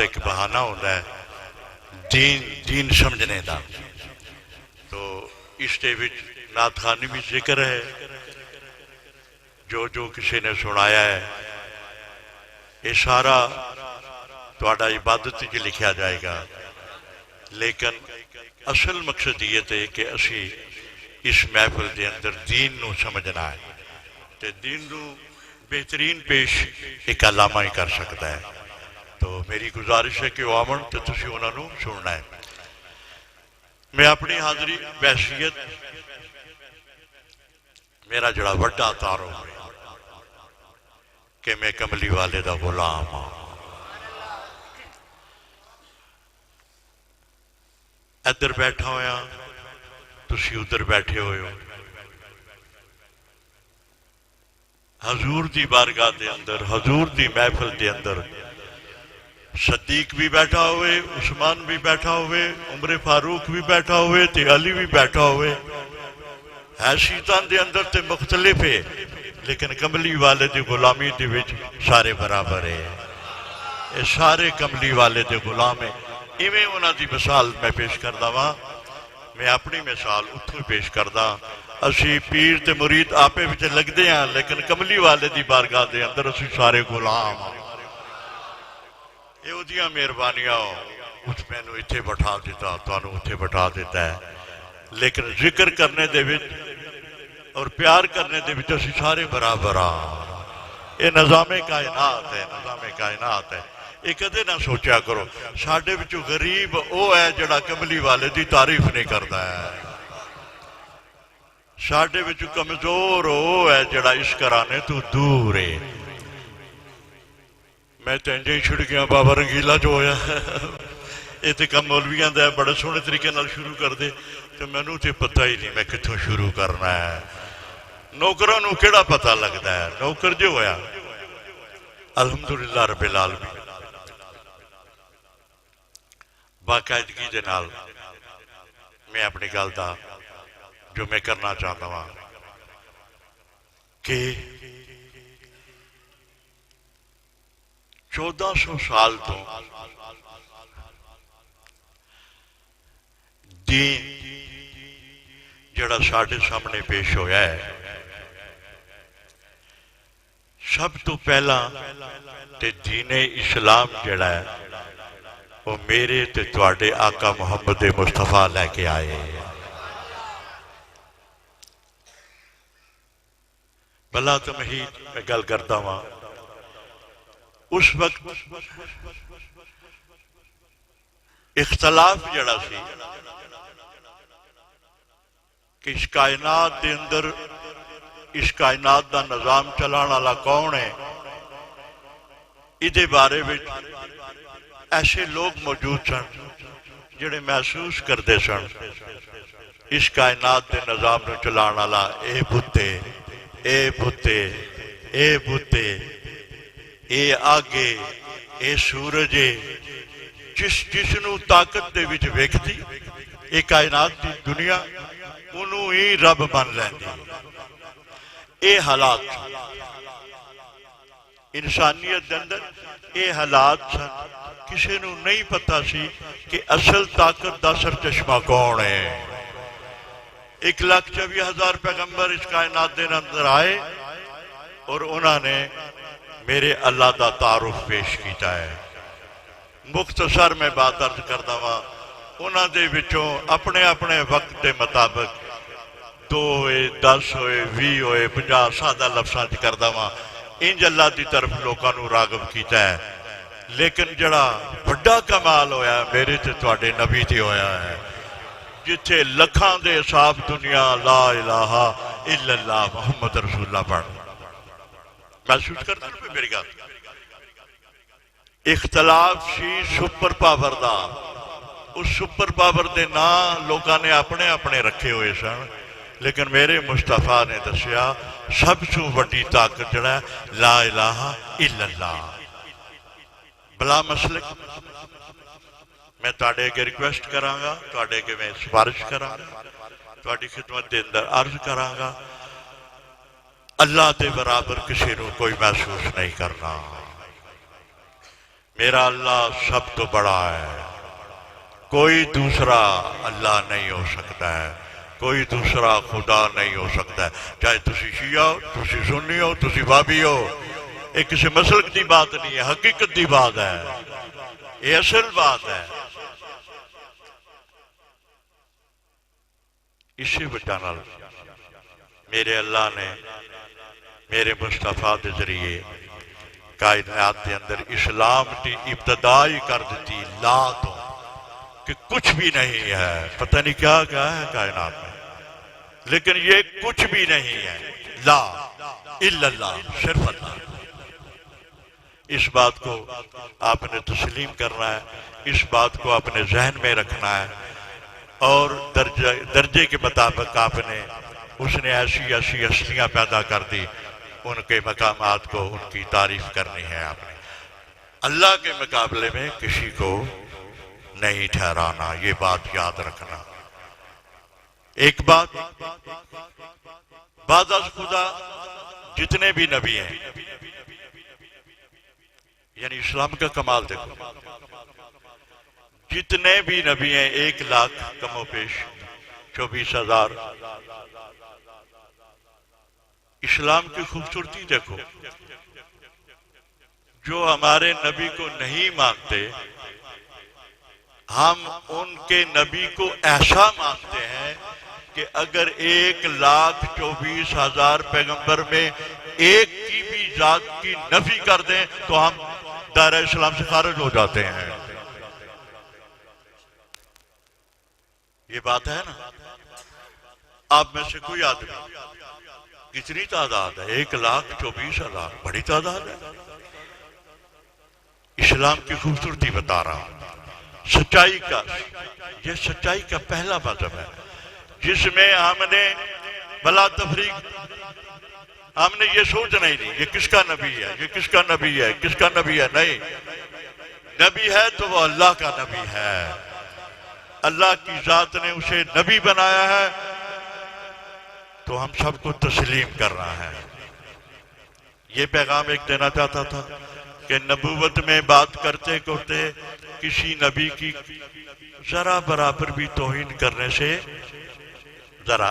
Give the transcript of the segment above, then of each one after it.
ایک بہانہ ہوتا ہے دین سمجھنے دا. تو اس دے وچ نعت خوانی بھی ذکر ہے، جو کسی نے سنایا ہے یہ سارا تہاڈا عبادت وچ لکھیا جائے گا. لیکن اصل مقصد یہ ہے کہ اسی اس محفل دے اندر دین نو سمجھنا ہے، تے دین نو بہترین پیش ایک علامہ ہی کر سکتا ہے. تو میری گزارش ہے کہ وہ آمن تو تسی انہوں نے سننا ہے. میں اپنی حاضری بحثیت میرا جڑا وڈا تعارف ہے کہ میں کملی والے دا غلام ہاں. ادھر بیٹھا ہویا تسی ادھر بیٹھے ہوئے ہو. حضور دی بارگاہ دے اندر، حضور دی محفل دے اندر صدیق بھی بیٹھا ہوئے، عثمان بھی بیٹھا ہوئے، عمر فاروق بھی بیٹھا ہوئے، تے علی بھی بیٹھا ہوئے. حیثیتاں دے اندر تے مختلف ہے لیکن کملی والے دی غلامی دے وچ سارے برابر ہے. یہ سارے کملی والے دے غلام ہیں. ایویں انہاں دی مثال میں پیش کردا واں. میں اپنی مثال اتھوں پیش کردا. اسی پیر تے مرید آپے وچ لگدے ہیں لیکن کملی والے دی بارگاہ دے اندر اسی سارے غلام ہیں. یہ اودیاں مہربانیاں اس میں نو اتھے بٹھا دیتا، تانوں اتھے بٹھا دیتا ہے. لیکن ذکر کرنے دے وچ اور پیار کرنے دے وچ اسی سارے برابر ہاں. یہ نظام کائنات ہے، نظام کائنات ہے. یہ کدے نہ سوچیا کرو ساڈے وچوں غریب او ہے جڑا کملی والے دی تعریف نہیں کردا ہے. ساڈے وچوں کمزور او ہے جڑا اس کرانے تو دور ہے. میں تو انجے ہی چھڑ گیا بابا رنگیلا جو ہویا یہ تو کم مولویاں دا ہے، بڑے سونے طریقے نال شروع کر دے تو میں نو تے پتہ ہی نہیں میں کتھوں شروع کرنا ہے. نوکراں نو کیڑا پتہ لگتا ہے؟ نوکر جو ہویا الحمدللہ رب العالمین باقاعدگی دے نال میں اپنی گل دا جو میں کرنا چاہتا ہوں کہ 1400 سال تو دین جڑا ساڈے سامنے پیش ہویا ہے سب تو پہلا تے دین اسلام جڑا ہے وہ میرے تے تواڈے آقا محمد مصطفیٰ لے کے آئے. بلا تمہید میں گل کرتا ہوں. اس وقت اختلاف جڑا سی کہ اس کائنات دے اندر اس کائنات دا نظام چلان والا کون ہے، اس بارے میں ایسے لوگ موجود سن جڑے محسوس کرتے سن اس کائنات دے نظام نو چلان والا اے بتے، اے بتے، اے بتے، اے آگے، اے سورج جس نو طاقت دے وچ ویکھدی اے کائنات دی دنیا انہوں ہی رب بن لیندی. اے حالات انسانیت دے اندر اے حالات سن. کسی نو نہیں پتا سی کہ اصل طاقت دا سرچشمہ کون ہے. 1,24,000 پیغمبر اس کائنات دے اندر آئے اور انہوں نے میرے اللہ دا تعارف پیش کیتا ہے. مختصر میں بات عرض کردا ہاں. انہوں دے وچوں اپنے اپنے وقت دے مطابق 2 ہوئے، 10 ہوئے، 20 ہوئے، 50 سادہ لفظاں چ کردا ہاں. انج اللہ دی طرف لوکاں نو راغب کیتا ہے. لیکن جڑا بڑا کمال ہویا میرے تے تواڈے نبی تے ہویا ہے جتھے لکھاں دے حساب دنیا لا الہ الا اللہ محمد رسول اللہ پڑھ. محسوس کرتے ہیں میری گل؟ اختلاف سی سپر پاور دا. اس سپر پاور دے نام لوگاں نے اپنے اپنے رکھے ہوئے سن لیکن میرے مصطفیٰ نے دسیا سب سے بڑی طاقت جڑا ہے لا الہ الا اللہ. بلا مسلک میں تواڈے اگے ریکویسٹ کراں گا، تواڈے اگے میں سفارش کراں گا، تواڈی خدمت دے اندر عرض کراں گا اللہ دے برابر کسی نو کوئی محسوس نہیں کرنا. میرا اللہ سب تو بڑا ہے، کوئی دوسرا اللہ نہیں ہو سکتا ہے، کوئی دوسرا خدا نہیں ہو سکتا ہے، چاہے تسی شیعہ ہو، تسی سنی ہو، تسی وابی ہو، یہ کسی مسلک دی بات نہیں ہے، حقیقت دی بات ہے، یہ اصل بات ہے۔ اسی وجہ نال میرے اللہ نے میرے مصطفیٰ دے ذریعے کائنات کے اندر اسلام کی ابتدائی کر دیتی، لا تو کہ کچھ بھی نہیں ہے، پتہ نہیں کیا کیا ہے کائنات میں، لیکن یہ کچھ بھی نہیں ہے، لا الا اللہ، صرف اللہ۔ اس بات کو آپ نے تسلیم کرنا ہے، اس بات کو اپنے ذہن میں رکھنا ہے، اور درجے کے مطابق آپ نے اس نے ایسی ایسی ہستیاں پیدا کر دی، ان کے مقامات کو، ان کی تعریف کرنی ہے آپ نے۔ اللہ کے مقابلے میں کسی کو نہیں ٹھہرانا، یہ بات یاد رکھنا۔ ایک بات، بعد از خدا جتنے بھی نبی ہیں، یعنی اسلام کا کمال دیکھو، جتنے بھی نبی ہیں 1,00,000 کم و بیش 24,000، اسلام کی خوبصورتی دیکھو، جو ہمارے نبی کو نہیں مانتے، ہم ان کے نبی کو ایسا مانتے ہیں کہ اگر 1,24,000 پیغمبر میں ایک کی بھی ذات کی نفی کر دیں تو ہم دائرہ اسلام سے خارج ہو جاتے ہیں۔ یہ بات ہے نا؟ آپ میں سے کوئی آدمی، کتنی تعداد ہے؟ 1,24,000، بڑی تعداد ہے۔ اسلام کی خوبصورتی بتا رہا ہوں، سچائی کا، یہ سچائی کا پہلا مذہب ہے جس میں ہم نے بلا تفریق، ہم نے یہ سوچنا ہی نہیں یہ کس کا نبی ہے، یہ کس کا نبی ہے، کس کا نبی ہے، نہیں، نبی ہے تو وہ اللہ کا نبی ہے، اللہ کی ذات نے اسے نبی بنایا ہے، تو ہم سب کو تسلیم کرنا ہے۔ یہ پیغام ایک دینا چاہتا تھا کہ نبوت میں بات کرتے کرتے کسی نبی کی ذرا برابر بھی توہین کرنے سے ذرا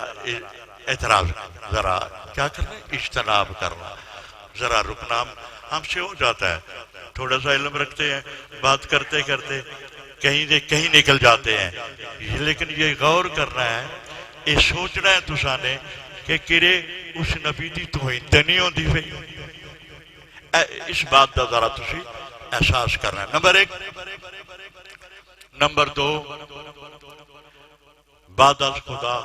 اعتراض، ذرا کیا کرنا، اجتناب کرنا، ذرا رکنا ہم سے ہو جاتا ہے، تھوڑا سا علم رکھتے ہیں، بات کرتے کرتے کہیں نکل جاتے ہیں، لیکن یہ غور کرنا ہے، یہ سوچنا ہے تساں نے کہ کرے اس نبی دی توہین تے نہیں ہوندی پئی، اس بات کا ذرا تسی احساس کرنا ہے۔ نمبر 1۔ نمبر 2، بعد از خدا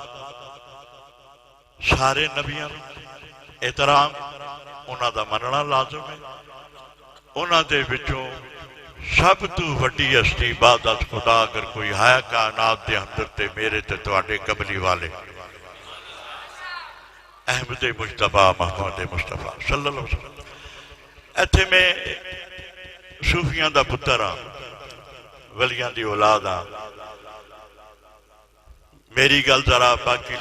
سارے نبیاں احترام انہاں دا مننا لازم ہے، انہاں دے وچوں سب تو وڈی ہستی بعد از خدا اگر کوئی ہے کائنات دے اندر تے میرے تے تواڈے قبلی والے احمد مجتبیٰ محمد مصطفیٰ صلی اللہ علیہ وسلم۔ ایتھے میں صوفیاں دا پتر ہاں، ولیاں دی اولاد ہاں، میری گل ذرا باقی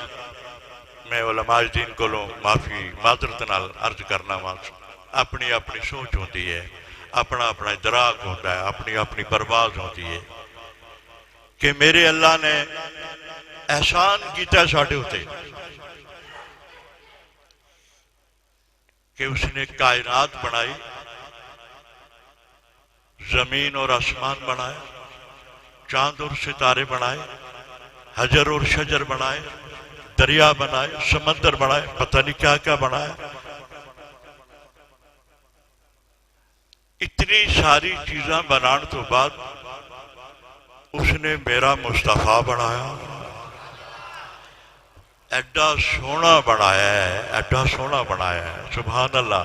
میں علماء دین کو معافی معذرت نال عرض کرنا وا، اپنی اپنی سوچ ہوتی ہے، اپنا اپنا ادراک ہوتا ہے، اپنی اپنی پرواز ہوتی ہے کہ میرے اللہ نے احسان کیتا ہے ساڈے ہوتے کہ اس نے کائنات بنائی، زمین اور آسمان بنائے، چاند اور ستارے بنائے، حجر اور شجر بنائے، دریا بنائے، سمندر بنائے، پتہ نہیں کیا کیا بنائے، اتنی ساری چیزاں بنان تو بعد اس نے میرا مصطفیٰ بنایا، ایڈا سونا بنایا ہے، ایڈا سونا بنایا ہے، سبحان اللہ،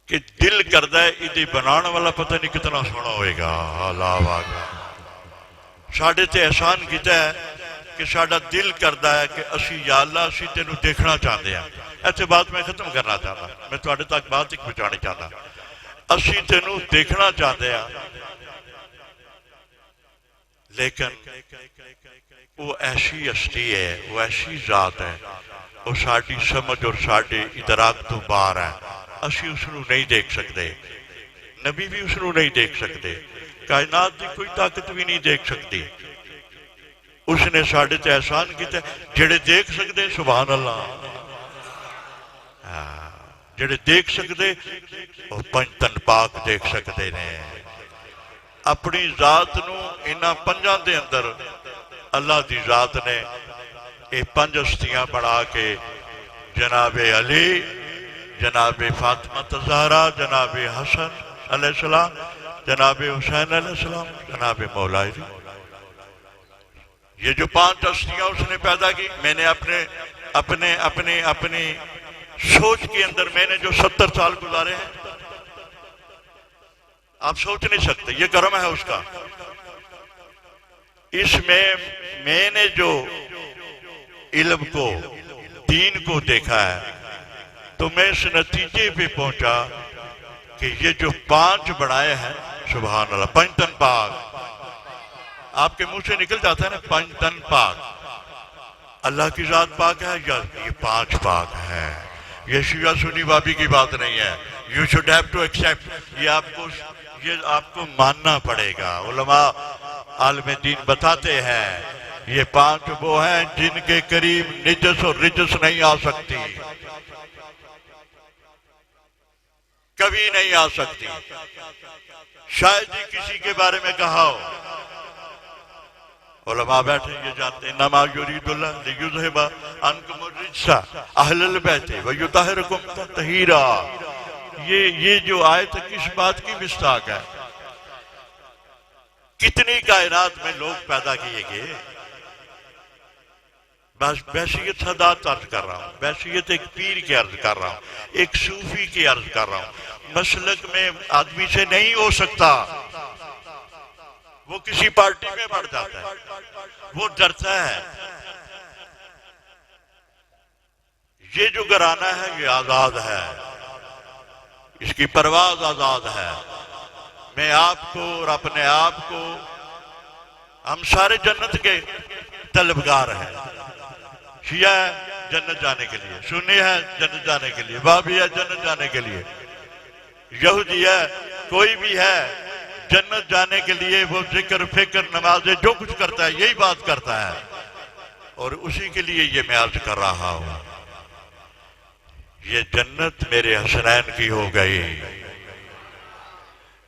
کہ دل کردہ ہے ادھی بنان والا پتہ نہیں کتنا سونا ہوئے گا۔ اللہ آگا ساڑھے تے احسان کیتا ہے کہ ساڑھا دل کردہ ہے کہ اسی یا اللہ اسی تینوں دیکھنا چاہتے ہیں۔ ایسے بات میں ختم کرنا چاہتا، میں تو آڑے تک بات ایک پہنچانے چاہتا، اسی تینوں دیکھنا چاہتے ہیں، لیکن وہ ایسی ہستی ہے، وہ ایسی ذات ہے، وہ ساڑھی سمجھ اور ساڑھی ادراک تو باہر ہے، اسی اس نو نہیں دیکھ سکتے، نبی بھی اس نو نہیں دیکھ سکتے، کائنات دی کوئی طاقت بھی نہیں دیکھ سکتی۔ اس نے ساڑھے تے احسان کیتا ہے، جڑے دیکھ سکتے سبحان اللہ، جڑے دیکھ سکتے وہ پنجتن پاک دیکھ سکتے نے۔ اپنی ذات نو انہاں پنجاں دے اندر اللہ دی ذات نے یہ پنج ہستیاں بنا کے جناب علی، جناب فاطمہ الزہرا، جناب حسن علیہ السلام، جناب حسین علیہ السلام، جناب مولا علی، یہ جو پانچ ہستیاں اس نے پیدا کی۔ میں نے اپنی سوچ کے اندر میں نے جو 70 سال گزارے ہیں، آپ سوچ نہیں سکتے، یہ کرم ہے اس کا۔ اس میں نے جو علم کو، دین کو دیکھا ہے، تو میں اس نتیجے پہ پہنچا کہ یہ جو پانچ بنائے ہیں سبحان اللہ، پنجتن پاک، آپ کے منہ سے نکل جاتا ہے نا پنجتن پاک، اللہ کی ذات پاک ہے یا یہ پانچ پاک ہے؟ یہ شیعہ سنی وابی کی بات نہیں ہے، you should have to accept، یہ آپ کو ماننا پڑے گا۔ علماء عالم دین بتاتے ہیں یہ پانچ وہ ہیں جن کے قریب نجس اور رجس نہیں آ سکتی، کبھی نہیں آ سکتی۔ شاید ہی کسی کے بارے میں کہا ہو، علماء بیٹھے یہ جانتے ہیں، انما یرید اللہ لیذھب عنکم الرجس اہل البیت ویطہرکم تطہیرا۔ یہ جو آیت کس بات کی مصداق ہے؟ کتنی کائنات میں لوگ پیدا کیے گئے، بس بحثیت سادات عرض کر رہا ہوں، بحثیت ایک پیر کی عرض کر رہا ہوں، ایک صوفی کی عرض کر رہا ہوں۔ مسلک میں آدمی سے نہیں ہو سکتا، وہ کسی پارٹی میں بڑھ جاتا ہے، وہ ڈرتا ہے۔ یہ جو گھرانہ ہے یہ آزاد ہے، اس کی پرواز آزاد ہے۔ میں آپ کو اور اپنے آپ کو، ہم سارے جنت کے طلبگار ہیں۔ شیعہ ہے جنت جانے کے لیے، سنی ہے جنت جانے کے لیے، وہابی ہے جنت جانے کے لیے، یہودی ہے، کوئی بھی ہے جنت جانے کے لیے وہ ذکر فکر نمازیں جو کچھ کرتا ہے یہی بات کرتا ہے، اور اسی کے لیے یہ میں عرض کر رہا ہوں۔ یہ جنت میرے حسنین کی ہو گئی،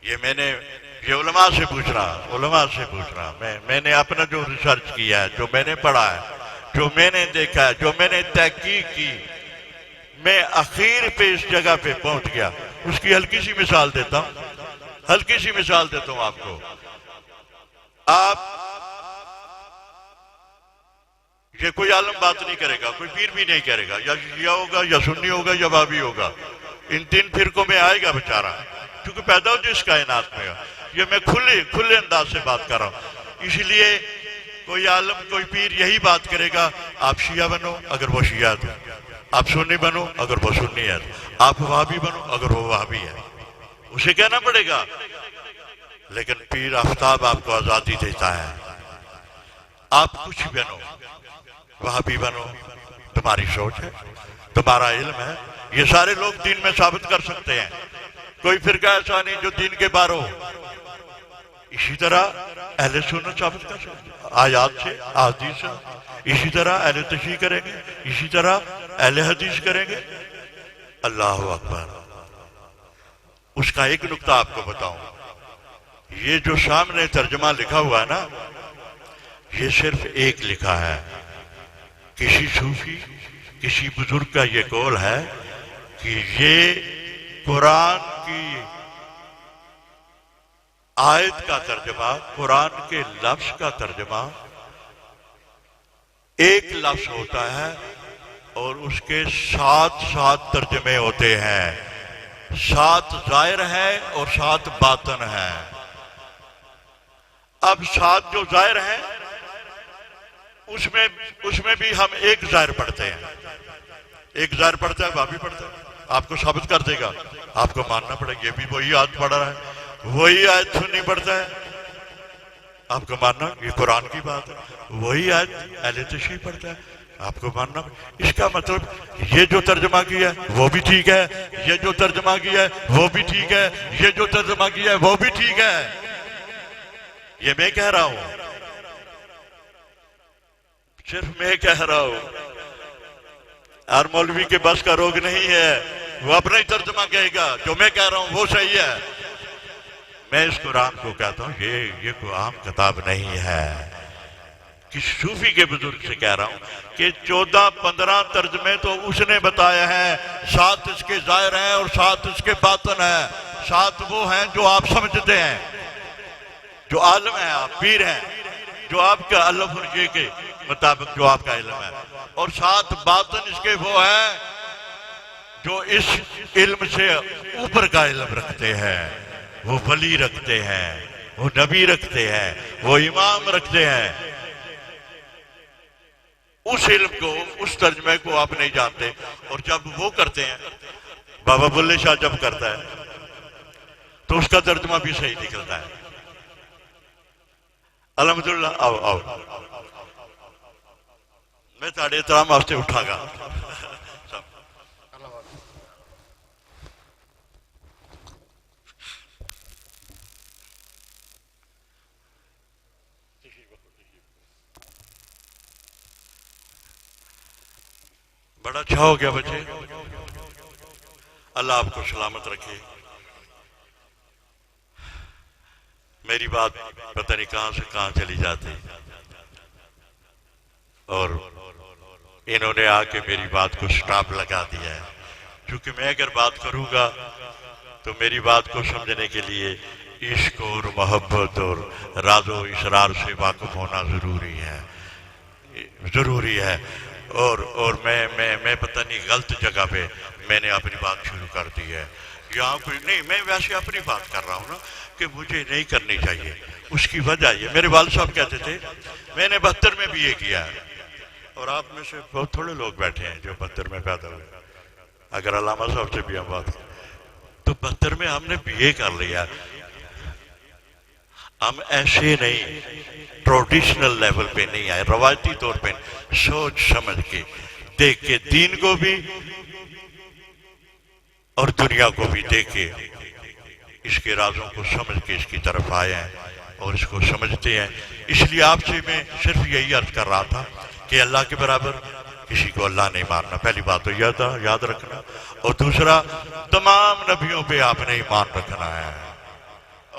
یہ علماء سے پوچھ رہا، میں نے اپنا جو ریسرچ کیا ہے، جو میں نے پڑھا ہے، جو میں نے دیکھا ہے، جو میں نے تحقیق کی، میں اخیر پہ اس جگہ پہ پہنچ گیا۔ اس کی ہلکی سی مثال دیتا ہوں آپ کو۔ آپ یہ کوئی عالم بات نہیں کرے گا، کوئی پیر بھی نہیں کرے گا، یا شیعہ ہوگا یا سنی ہوگا یا وہابی ہوگا، ان تین فرقوں میں آئے گا بیچارہ، کیونکہ پیدا ہو جو اس کائنات میں۔ یہ میں کھلے انداز سے بات کر رہا ہوں، اسی لیے کوئی عالم کوئی پیر یہی بات کرے گا، آپ شیعہ بنو اگر وہ شیعہ ہے، آپ سنی بنو اگر وہ سنی ہے، آپ وہابی بنو اگر وہ وہابی ہے، اسے کہنا پڑے گا۔ لیکن پیر آفتاب آپ کو آزادی دیتا ہے، آپ کچھ بنو، وہابی بنو، تمہاری سوچ ہے، تمہارا علم ہے، یہ سارے لوگ دین میں ثابت کر سکتے ہیں، کوئی فرقہ ایسا نہیں جو دین کے باہر ہو۔ اسی طرح اہل سنت ثابت کر سکتے ہیں آیات سے، احادیث سے، اسی طرح اہل تشریع کریں گے، اسی طرح اہل حدیث کریں گے۔ اللہ اکبر۔ اس کا ایک نقطہ آپ کو بتاؤں، یہ جو سامنے ترجمہ لکھا ہوا ہے نا، یہ صرف ایک لکھا ہے، کسی صوفی کسی بزرگ کا یہ قول ہے کہ یہ قرآن کی آیت کا ترجمہ، قرآن کے لفظ کا ترجمہ ایک لفظ ہوتا ہے اور اس کے 7 ترجمے ہوتے ہیں، 7 ظاہر ہے اور 7 باطن ہے۔ اب 7 جو ظاہر ہیں اس میں بھی ہم ایک ظاہر پڑھتے ہیں، ایک ظاہر پڑھتا ہے وہابی پڑھتا ہے، آپ کو ثابت کر دے گا، آپ کو ماننا پڑے گا، یہ بھی وہی آیت پڑھ رہا ہے، وہی آیت سنی پڑھتا ہے، آپ کو ماننا یہ قرآن کی بات ہے، وہی آیت اہل تشریع پڑھتا ہے، آپ کو ماننا، اس کا مطلب یہ جو ترجمہ کیا ہے وہ بھی ٹھیک ہے، یہ جو ترجمہ کیا ہے وہ بھی ٹھیک ہے، یہ جو ترجمہ کیا ہے وہ بھی ٹھیک ہے. یہ میں کہہ رہا ہوں، صرف میں کہہ رہا ہوں. اور مولوی کے بس کا روگ نہیں ہے، وہ اپنا ہی ترجمہ کہے گا، جو میں کہہ رہا ہوں وہ صحیح ہے. میں اس قرآن کو کہتا ہوں یہ کوئی عام کتاب نہیں ہے. کسی صوفی کے بزرگ سے کہہ رہا ہوں کہ 14-15 ترجمے تو اس نے بتایا ہے، 7 اس کے ظاہر ہیں اور 7 اس کے باطن ہیں. 7 وہ ہیں جو آپ سمجھتے ہیں، جو عالم ہیں، آپ پیر ہیں، جو آپ کا الف اور یہ کے مطابق جو آپ کا علم ہے، اور 7 باطن اس کے وہ ہیں جو اس علم سے اوپر کا علم رکھتے ہیں. وہ ولی رکھتے ہیں، وہ نبی رکھتے ہیں، وہ امام رکھتے ہیں. اس علم کو، اس ترجمے کو آپ نہیں جانتے. اور جب وہ کرتے ہیں، بابا بلے شاہ جب کرتا ہے تو اس کا ترجمہ بھی صحیح نکلتا ہے. الحمدللہ. آؤ میں تاڑے احترام واسطے اٹھا گا. بڑا اچھا ہو گیا بچے، اللہ آپ کو سلامت رکھے. میری بات پتہ نہیں کہاں سے کہاں چلی جاتی، اور انہوں نے آ کے میری بات کو سٹاپ لگا دیا ہے. کیونکہ میں اگر بات کروں گا تو میری بات کو سمجھنے کے لیے عشق اور محبت اور راز و اسرار سے واقف ہونا ضروری ہے. اور میں پتہ نہیں غلط جگہ پہ میں نے اپنی بات شروع کر دی ہے. یہاں کوئی نہیں، میں ویسے اپنی بات کر رہا ہوں نا کہ مجھے نہیں کرنی چاہیے. اس کی وجہ یہ، میرے والد صاحب کہتے تھے، میں نے 72 میں بھی یہ کیا ہے. اور آپ میں سے بہت تھوڑے لوگ بیٹھے ہیں جو 72 میں پیدا ہوئے. اگر علامہ صاحب سے بھی ہم بات کریں تو 72 میں ہم نے بی اے کر لیا. ہم ایسے نہیں، ٹریڈیشنل لیول پہ نہیں آئے، روایتی طور پہ سوچ سمجھ کے دیکھ کے دین کو بھی اور دنیا کو بھی دیکھ کے اس کے رازوں کو سمجھ کے اس کی طرف آئے ہیں اور اس کو سمجھتے ہیں. اس لیے آپ سے میں صرف یہی عرض کر رہا تھا کہ اللہ کے برابر کسی کو اللہ نہیں ماننا. پہلی بات تو یہ تھا، یاد رکھنا. اور دوسرا، تمام نبیوں پہ آپ نے ایمان رکھنا ہے.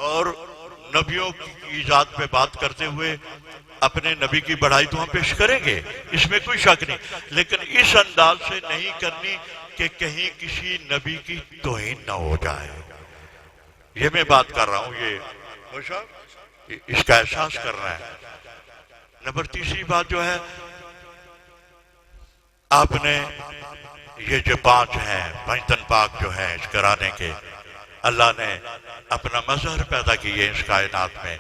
اور نبیوں کی ذات پہ بات کرتے ہوئے اپنے نبی کی بڑائی تو ہم پیش کریں گے، اس میں کوئی شک نہیں، لیکن اس انداز سے نہیں کرنی کہ کہیں کسی نبی کی توہین نہ ہو جائے. یہ میں بات کر رہا ہوں، یہ اس کا احساس کرنا ہے. نمبر تیسری بات جو ہے، آپ نے یہ جو 5 ہیں، 5 تن پاک جو ہیں اس گھرانے کے، اللہ نے اپنا مظہر پیدا کی ہے اس کائنات میں.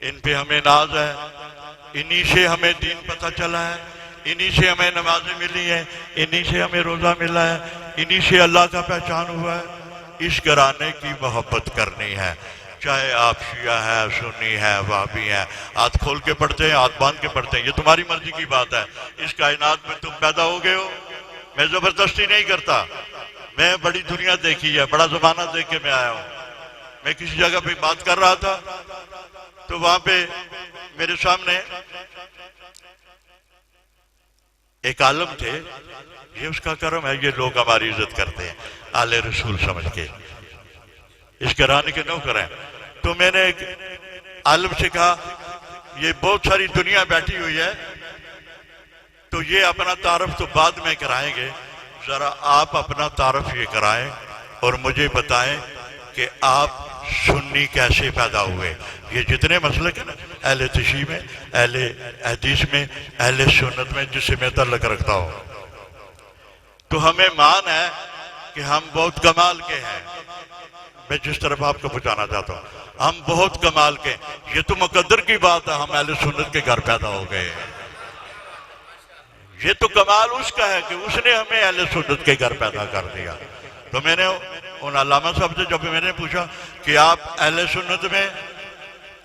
ان پہ ہمیں ناز ہے، انہی سے ہمیں دین پتہ چلا ہے، انہی سے ہمیں نمازیں ملی ہیں، انہی سے ہمیں روزہ ملا ہے، انہی سے اللہ کا پہچان ہوا ہے. اس گھرانے کی محبت کرنی ہے، چاہے آپ شیعہ ہیں، سنی ہیں، وہابی ہیں. ہاتھ کھول کے پڑھتے ہیں، ہاتھ باندھ کے پڑھتے ہیں، یہ تمہاری مرضی کی بات ہے. اس کائنات میں تم پیدا ہو گئے ہو، میں زبردستی نہیں کرتا. میں بڑی دنیا دیکھی ہے، بڑا زمانہ دیکھ کے میں آیا ہوں. میں کسی جگہ پہ بات کر رہا تھا تو وہاں پہ میرے سامنے ایک عالم تھے. یہ اس کا کرم ہے، یہ لوگ ہماری عزت کرتے ہیں آل رسول سمجھ کے، اس گھرانے کے نوکر ہیں. تو میں نے ایک عالم سے کہا، یہ بہت ساری دنیا بیٹھی ہوئی ہے تو یہ اپنا تعارف تو بعد میں کرائیں گے، ذرا آپ اپنا تعارف یہ کرائیں اور مجھے بتائیں کہ آپ سنی کیسے پیدا ہوئے. یہ جتنے مسلک ہیں نا، اہل تشیع میں، اہل حدیث میں، اہل سنت میں، جس سے میں تعلق رکھتا ہوں، تو ہمیں مان ہے کہ ہم بہت کمال کے ہیں. میں جس طرف آپ کو پہنچانا چاہتا ہوں، ہم بہت کمال کے. یہ تو مقدر کی بات ہے، ہم اہل سنت کے گھر پیدا ہو گئے. یہ تو کمال اس کا ہے کہ اس نے ہمیں اہل سنت کے گھر پیدا کر دیا. تو میں نے ان علامہ صاحب سے جب میں نے پوچھا کہ آپ اہل سنت میں،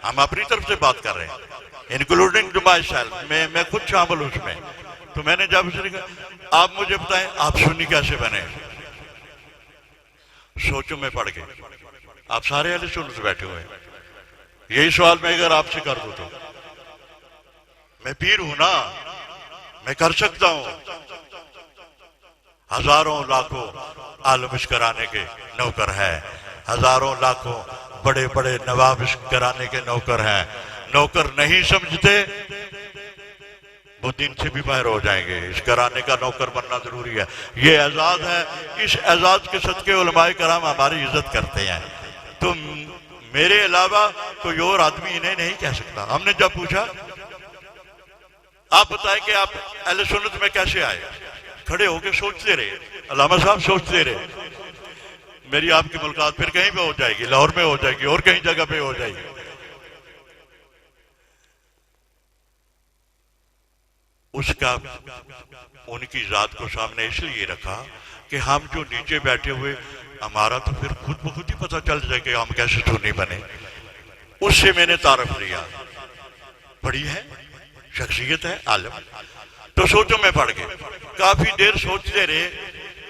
ہم اپنی طرف سے بات کر رہے ہیں انکلوڈنگ ٹو مائی سیلف، میں خود شامل اس میں. تو میں نے جب اسے کہا آپ مجھے بتائیں آپ سنی کیسے بنے؟ سوچوں میں پڑ گئے. آپ سارے اہل سنت بیٹھے ہوئے ہیں. یہی سوال میں اگر آپ سے کر دوں تو میں پیر ہوں نا، میں کر سکتا ہوں. ہزاروں لاکھوں عالم اس گھرانے کے نوکر ہیں، ہزاروں لاکھوں بڑے بڑے نواب اس گھرانے کے نوکر ہیں. نوکر نہیں سمجھتے وہ دین سے بھی باہر ہو جائیں گے. اس گھرانے کا نوکر بننا ضروری ہے. یہ اعزاز ہے، اس اعزاز کے صدقے علماء کرام ہماری عزت کرتے ہیں. تو میرے علاوہ کوئی اور آدمی انہیں نہیں کہہ سکتا. ہم نے جب پوچھا آپ بتائیں کہ آپ اہل سنت میں کیسے آئے، کھڑے ہو کے سوچتے رہے. علامہ صاحب سوچتے رہے. میری آپ کی ملاقات پھر کہیں پہ ہو جائے گی، لاہور میں ہو جائے گی اور کہیں جگہ پہ ہو جائے گی. اس کا ان کی ذات کو سامنے اس لیے رکھا کہ ہم جو نیچے بیٹھے ہوئے ہمارا تو پھر خود بخود ہی پتہ چل جائے کہ ہم کیسے سنی بنے. اس سے میں نے تعارف لیا. بڑی ہے، شخصیت ہے، عالم. تو سوچوں میں پڑ گئے. کافی دیر سوچتے رہے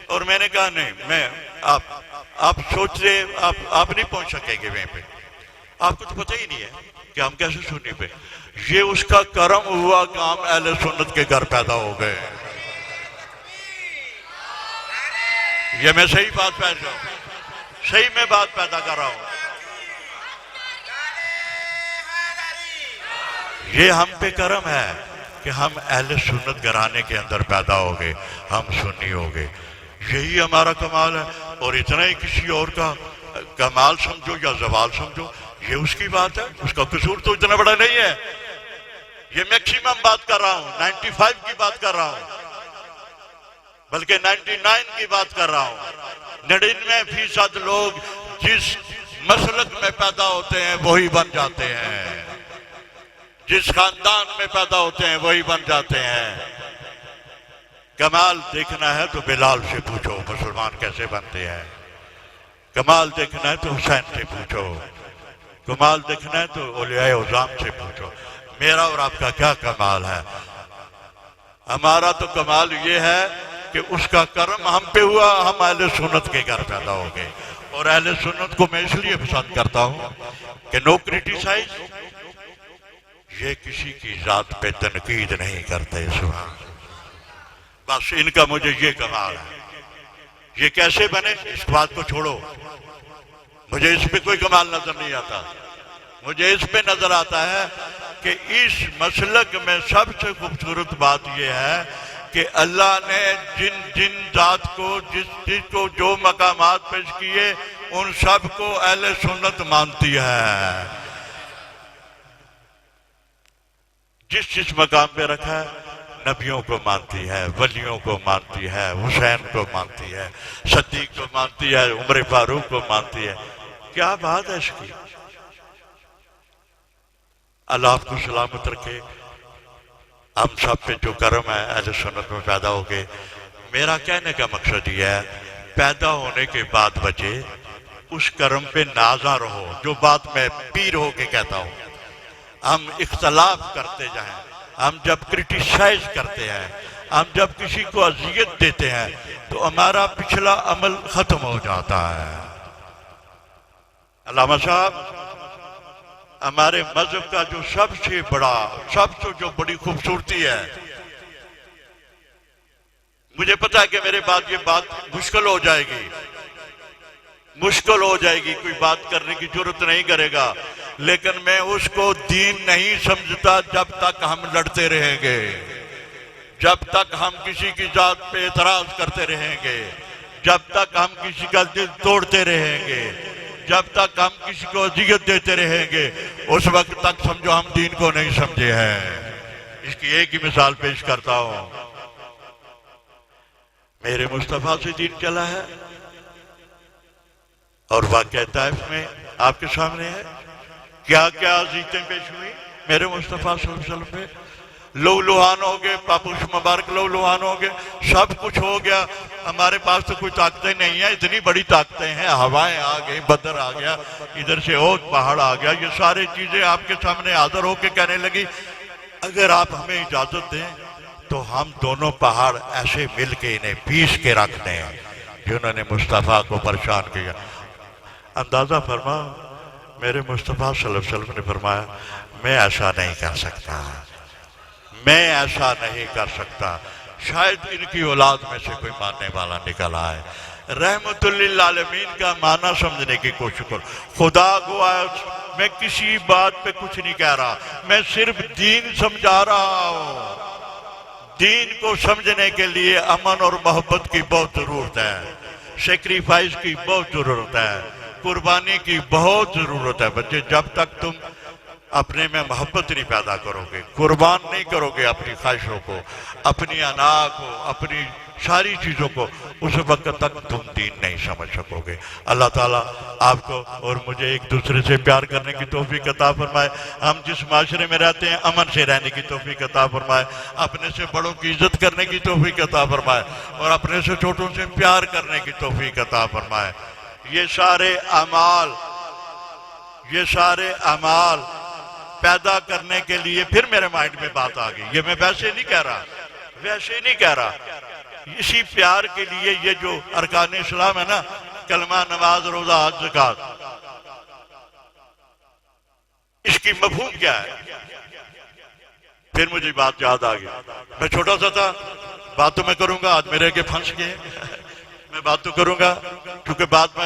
اور میں نے کہا نہیں، میں آپ سوچ رہے آپ نہیں پہنچ سکیں گے وہیں پہ. آپ کو تو پتہ ہی نہیں ہے کہ ہم کیسے سنی پہ. یہ اس کا کرم ہوا کہ ہم اہل سنت کے گھر پیدا ہو گئے. یہ میں صحیح بات پہن رہا ہوں، صحیح میں بات پیدا کر رہا ہوں. یہ ہم پہ کرم ہے کہ ہم اہل سنت گھرانے کے اندر پیدا ہو گئے، ہم سنی ہو گئے. یہی ہمارا کمال ہے. اور اتنا ہی کسی اور کا کمال سمجھو یا زوال سمجھو، یہ اس کی بات ہے. اس کا قصور تو اتنا بڑا نہیں ہے. یہ میکسیمم بات کر رہا ہوں، 95 کی بات کر رہا ہوں، بلکہ 99 کی بات کر رہا ہوں. 99% لوگ جس مسلک میں پیدا ہوتے ہیں وہی بن جاتے ہیں، جس خاندان میں پیدا ہوتے ہیں وہی بن جاتے ہیں. کمال دیکھنا ہے تو بلال سے پوچھو مسلمان کیسے بنتے ہیں. کمال دیکھنا ہے تو حسین سے پوچھو. کمال دیکھنا ہے تو اولیاء عظام سے پوچھو. میرا اور آپ کا کیا کمال ہے؟ ہمارا تو کمال یہ ہے کہ اس کا کرم ہم پہ ہوا، ہم اہل سنت کے گھر پیدا ہو گئے. اور اہل سنت کو میں اس لیے پسند کرتا ہوں کہ نو کرٹیسائز، یہ کسی کی ذات پہ تنقید نہیں کرتے. سبحان بس ان کا مجھے یہ کمال ہے. یہ کیسے بنے اس بات کو چھوڑو، مجھے اس پہ کوئی کمال نظر نہیں آتا. مجھے اس پہ نظر آتا ہے کہ اس مسلک میں سب سے خوبصورت بات یہ ہے کہ اللہ نے جن ذات کو جس کو جو مقامات پیش کیے ان سب کو اہل سنت مانتی ہے. جس مقام پہ رکھا ہے نبیوں کو مانتی ہے، ولیوں کو مانتی ہے، حسین کو مانتی ہے، صدیق کو مانتی ہے، عمر فاروق کو مانتی ہے. کیا بات ہے اس کی. اللہ آپ کو سلامت رکھے. ہم سب پہ جو کرم ہے اہل سنت میں پیدا ہو گئے. میرا کہنے کا مقصد یہ ہے پیدا ہونے کے بعد بچے اس کرم پہ نازاں رہو. جو بات میں پیر ہو کے کہتا ہوں، ہم اختلاف کرتے جائیں، ہم جب کرٹیسائز کرتے ہیں، ہم جب کسی کو اذیت دیتے ہیں تو ہمارا پچھلا عمل ختم ہو جاتا ہے. علامہ صاحب ہمارے مذہب کا جو سب سے جو بڑی خوبصورتی ہے، مجھے پتا ہے کہ میرے بعد یہ بات مشکل ہو جائے گی، کوئی بات کرنے کی ضرورت نہیں کرے گا، لیکن میں اس کو دین نہیں سمجھتا جب تک ہم لڑتے رہیں گے، جب تک ہم کسی کی ذات پہ اعتراض کرتے رہیں گے، جب تک ہم کسی کا دل توڑتے رہیں گے، جب تک ہم کسی کو اذیت دیتے رہیں گے، اس وقت تک سمجھو ہم دین کو نہیں سمجھے ہیں. اس کی ایک ہی مثال پیش کرتا ہوں. میرے مصطفیٰ سے دین چلا ہے اور واقعہ طائف میں آپ کے سامنے ہے. کیا کیا عزیتیں پیش ہوئی میرے مصطفیٰ صلی اللہ علیہ وسلم پہ. لو لوہان ہو گئے، پاپوش مبارک لو لوہان ہو گئے، سب کچھ ہو گیا. ہمارے پاس تو کوئی طاقتیں نہیں ہیں، اتنی بڑی طاقتیں ہیں. ہوائیں آ گئی، بدر آ گیا، ادھر سے اوت پہاڑ آ گیا. یہ ساری چیزیں آپ کے سامنے حاضر ہو کے کہنے لگی اگر آپ ہمیں اجازت دیں تو ہم دونوں پہاڑ ایسے مل کے انہیں پیس کے رکھنے ہیں جنہوں نے مصطفیٰ کو پریشان کیا۔ اندازہ فرما، میرے مصطفیٰ صلی اللہ علیہ وسلم نے فرمایا میں ایسا نہیں کر سکتا، میں ایسا نہیں کر سکتا، شاید ان کی اولاد میں سے کوئی ماننے والا نکل آئے۔ رحمت للعالمین کا معنی سمجھنے کی کوشش کرو۔ خدا گواہ میں کسی بات پہ کچھ نہیں کہہ رہا، میں صرف دین سمجھا رہا ہوں۔ دین کو سمجھنے کے لیے امن اور محبت کی بہت ضرورت ہے، سیکریفائس کی بہت ضرورت ہے، قربانی کی بہت ضرورت ہے۔ بچے جب تک تم اپنے میں محبت نہیں پیدا کرو گے، قربان نہیں کرو گے اپنی خواہشوں کو، اپنی انا کو، اپنی ساری چیزوں کو، اس وقت تک تم دین نہیں سمجھ سکو گے۔ اللہ تعالیٰ آپ کو اور مجھے ایک دوسرے سے پیار کرنے کی توفیق عطا فرمائے، ہم جس معاشرے میں رہتے ہیں امن سے رہنے کی توفیق عطا فرمائے، اپنے سے بڑوں کی عزت کرنے کی توفیق عطا فرمائے، اور اپنے سے چھوٹوں سے پیار کرنے کی توفیق عطا فرمائے۔ یہ سارے اعمال پیدا کرنے کے لیے پھر میرے مائنڈ میں بات آ گئی، یہ میں ویسے نہیں کہہ رہا، اسی پیار کے لیے یہ جو ارکان اسلام ہے نا، کلمہ، نماز، روزہ، حج، زکوٰۃ، اس کی مفہوم کیا ہے؟ پھر مجھے بات یاد آ گئی، میں چھوٹا سا تھا، بات تو میں کروں گا، آج میرے کے پھنس گئے، میں بات تو کروں گا، کیونکہ بات میں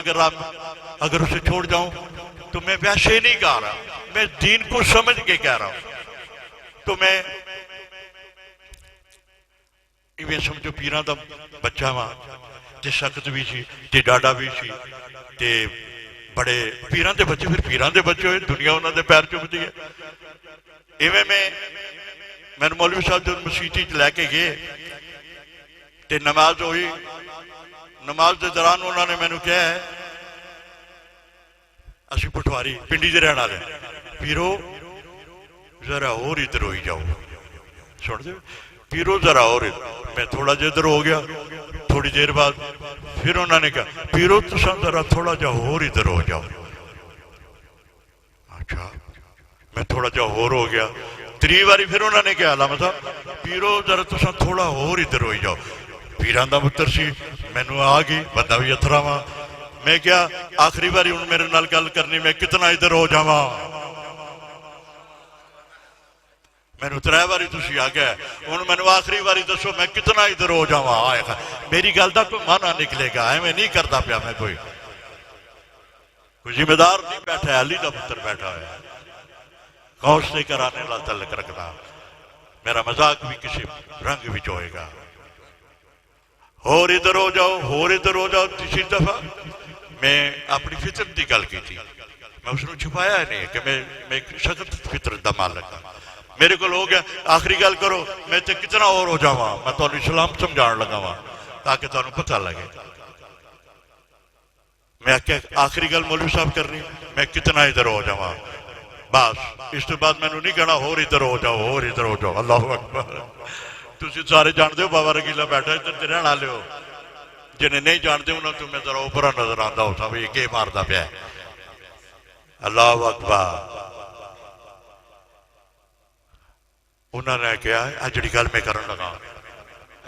اگر اسے چھوڑ جاؤں تو میں ویسے نہیں کہہ رہا، میں دین کو سمجھ کے کہہ رہا ہوں۔ تو میں سمجھو پیراں دا بچہ ماں تے سخت بھی سی تے ڈاڈا بھی سی تے بڑے پیراں دے بچے، پھر پیراں دے بچے ہوئے، دنیا انہوں دے پیر چوم دی ہے۔ ایویں میں مولوی صاحب جو مسیحی لے کے گئے تے نماز ہوئی، نماز دے دوران انہوں نے مینوں کہا ہے اسی پٹواری پنڈی دے رہن والے، پیرو ذرا اور ادھر ہوئی جاؤ، سن دے پیرو ذرا اور میں تھوڑا جا ادھر ہو گیا، تھوڑی دیر بعد پھر انہوں نے کہا پیرو تساں ذرا تھوڑا جا اور ادھر ہو جاؤ۔ اچھا میں تھوڑا جا اور ہو گیا، تری باری پھر انہوں نے کہا علامہ صاحب پیرو ذرا تساں تھوڑا اور ادھر ہوئی جاؤ۔ پیران دا پتر سی، مینوں آ گئی، بندہ بھی اتھرا وا، میں کیا آخری باری ان میرے نال گل کرنی، میں کتنا ادھر ہو جاواں؟ مینوں ترے باری تسی آ گئے، ہن مینوں آخری باری دسو میں کتنا ادھر ہو جاواں؟ آئے میری گل دا کوئی معنی نکلے گا، ایویں نہیں کردا پیا میں، کوئی ذمہ دار نہیں بیٹھا ہے، علی دا پتر بیٹھا ہے، غوث سے کرانے لا تعلق رکھنا، میرا مذاق بھی کسی رنگ وچ ہوئے گا۔ اور ادھر ہو جاؤ، تیسری دفعہ میں اپنی فطرت کی گل کی تھی، میں اس نے چھپایا ہے نہیں کہ میں ایک سخت فطرت دا مالک ہوں، میرے کو ہو گیا آخری گل کرو، میں تے کتنا اور ہو جاواں، میں تو اسلام سمجھان لگا وا تاکہ تانوں پتہ لگے۔ میں آخری گل مولوی صاحب کرنی، میں کتنا ادھر ہو جاواں، بس اس تو بعد مینوں نہیں کہنا اور ادھر ہو جاؤ، اللہ اکبر۔ تسی سارے جانتے ہو بابا رگیلا بیٹھا ادھر تے رہن والے ہو، جنہیں نہیں جانتے انہوں تو میں ذرا اوپر نظر آندا ہوتا بھی یہ کہ ماردا پیا ہے، اللہ اکبر۔ انہوں نے کہا ہے جڑی گل میں کرن لگا،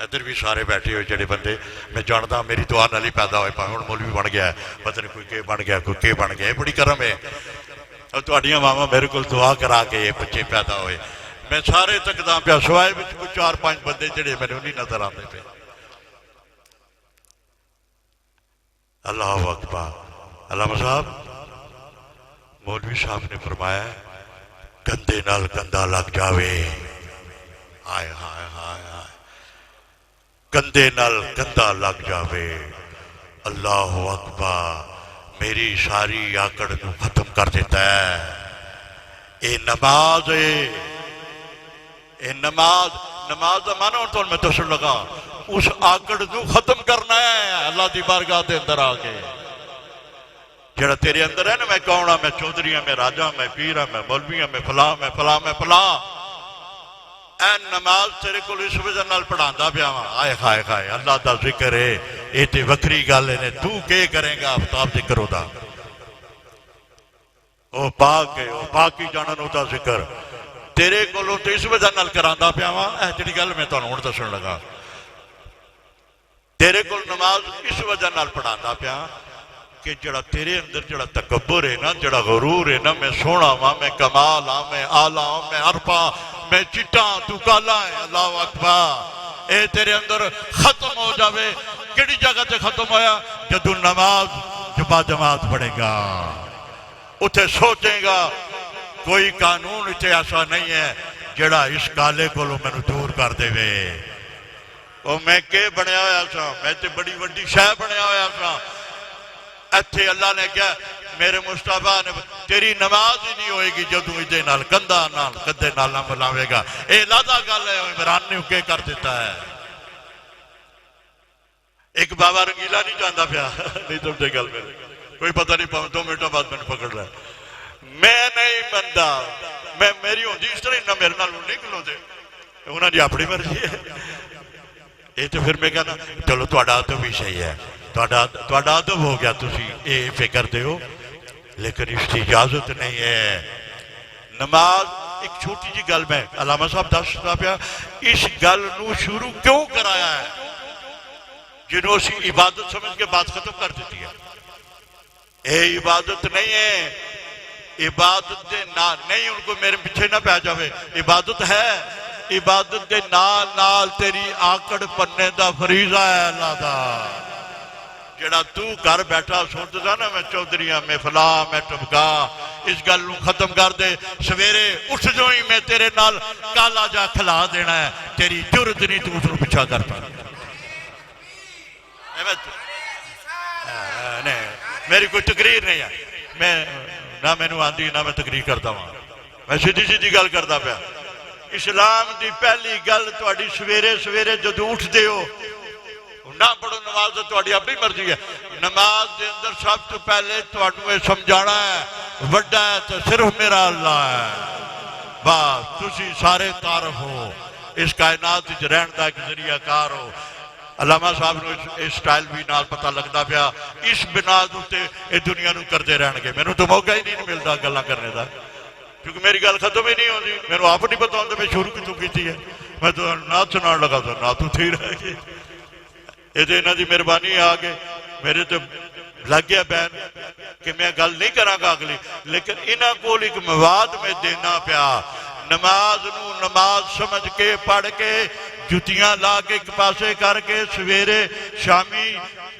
ادھر بھی سارے بیٹھے ہوئے جڑے بندے میں جانتا میری دعا نال ہی پیدا ہوئے، پاویں ہن مولوی بن گیا ہے، پتہ نہیں کوئی کہ بن گیا، کوئی کہ بن گیا، بڑی کرم ہے، اور تہاڈیاں ماواں میرے کول دعا کرا کے یہ بچے پیدا ہوئے، میں سارے تکداں پیا، سوائے وچ کوئی 4-5 بندے جڑے میرے نہیں نظر آتے پے۔ اللہ اکبر۔ علامہ صاحب مولوی صاحب نے فرمایا کندھے نال کندھا لگ جاوے، ہائے ہائے ہائے ہائے، کندھے نال کندھا لگ جاوے، اللہ اکبر، میری ساری آکڑ کو ختم کر دیتا ہے۔ اے نماز ہے، اے نماز دا مانا ہوں تو میں دسن لگا، اس آکڑ کو ختم کرنا ہے اللہ دی بارگاہ دے اندر آ کے۔ جڑا تیرے اندر ہے نا، میں کون ہاں، میں چودھری ہاں، میں راجا ہاں، میں پیر ہاں، میں مولوی ہاں، میں فلاں میں فلاں میں فلاں، اے نماز تیرے کو اس وجہ نال پڑھاندا پیا وا، آئے ہائے ہائے، اللہ دا ذکر ہے، اے تے وکری گل ہے، تو کے کرے گا آفتاب ذکر ہو دا، او پاک ہے، او پاکی جانن ہو دا ذکر، تیرے کولوں تو اس وجہ نال کراندا پیا واں، جڑی گل میں تانوں ہن دسن لگا، تیرے کول نماز اس وجہ نال پڑھاندا پیا کہ جڑا تیرے اندر جڑا تکبر ہے نا، جڑا غرور ہے نا، میں سونا ہاں، میں کمال ہاں، میں آلہ ہاں، میں عرفہ، میں چٹا تو کالا ہے، اللہ اکبر، اے تیرے اندر ختم ہو جاوے۔ کیڑی جگہ تے ختم ہویا؟ جدو نماز جبا جماعت پڑھے گا، اتھے سوچیں گا کوئی قانون اتھے ایسا نہیں ہے جڑا اس کالے کو لو میں دور کر دے وے۔ او میں کہ بنیا ہویا سا، میں تے بڑی وڈی شے بنیا ہویا سا، اتھے اللہ نے کیا میرے مصطفیٰ نے تیری نماز ہی نہیں ہوئے گی جدو ادھے نال کندہ نال کدے نال نہ ملاوے گا۔ اے لادہ گل ہے، عمران نے کے کر دیتا ہے۔ ایک بابا رنگیلا نہیں جاندہ پیا، نہیں سمجھے گل میرے، کوئی پتہ نہیں 2 منٹوں بعد میں نے پکڑ رہا ہے۔ میں نہیں مندہ، میں میری ہوں جی اس طرح نہ میرے نال نہیں کلوں دے، انہاں دی اپنی مرضی ہے۔ یہ تو پھر میں کہنا چلو تہاڈا ادب بھی صحیح ہے، تہاڈا ادب ہو گیا، تسی اے فکر دے ہو، لیکن اس کی اجازت نہیں ہے۔ نماز ایک چھوٹی جی گل میں علامہ صاحب دستا پیا، اس گل نو شروع کیوں کرایا ہے؟ جنہوں اسی عبادت سمجھ کے بات ختم کر دیتی ہے۔ اے عبادت نہیں ہے، عبادت دے نہیں، ان کو میرے پیچھے نہ پہ جاوے، عبادت ہے، عبادت دے نال نال تیری آکڑ پنے دا فریضہ ہے اللہ دا۔ جڑا تو گھر بیٹھا سوچ دا نا میں چودھریاں، میں فلاں، میں ٹبکا، اس گل نو ختم کر دے۔ سویرے اٹھ جو ہی میں تیرے نال کالا جا کھلا دینا ہے، تیری جرت نہیں تو اس نو پیچھا کرتا۔ میری کوئی تقریر نہیں ہے، میں نہ میں نو آندھی نہ میں تقریر کرتا ہوں، میں سیدھی سیدھی گل کرتا پیا۔ اسلام دی پہلی گل تہاڈی سویرے سویرے جدو اٹھ دے ہو نہ پڑھو نماز تو تہاڈی اپنی مرضی ہے۔ نماز دے اندر سب تو پہلے تہاڈوں یہ سمجھانا ہے وڈا ہے تو صرف میرا اللہ ہے، بس تسی سارے تعارف ہو، اس کائنات وچ رہن دا ایک ذریعہ کار ہو۔ علامہ صاحب نے اس سٹائل بھی نال پتہ لگتا پیا، اس بنا تے اے دنیا نو کردے رہن گے۔ میں تو موقع ہی نہیں ملتا گلاں کرنے دا، کیونکہ میری گل ختم ہی نہیں ہوتی، میرے آپ نہیں پتا ہوتا میں شروع کتوں کی ہے۔ میں تو نعت سنان لگا تھا، نعت اتھی رہ گئی۔ یہ تو انہاں دی مہربانی آ کے میرے تو لگ گیا بین کہ میں گل نہیں کراں گا اگلی، لیکن انہاں کول ایک مواد میں دینا پیا۔ نماز نو نماز سمجھ کے پڑھ کے جتیاں لا کے ایک پاسے کر کے سویرے شامی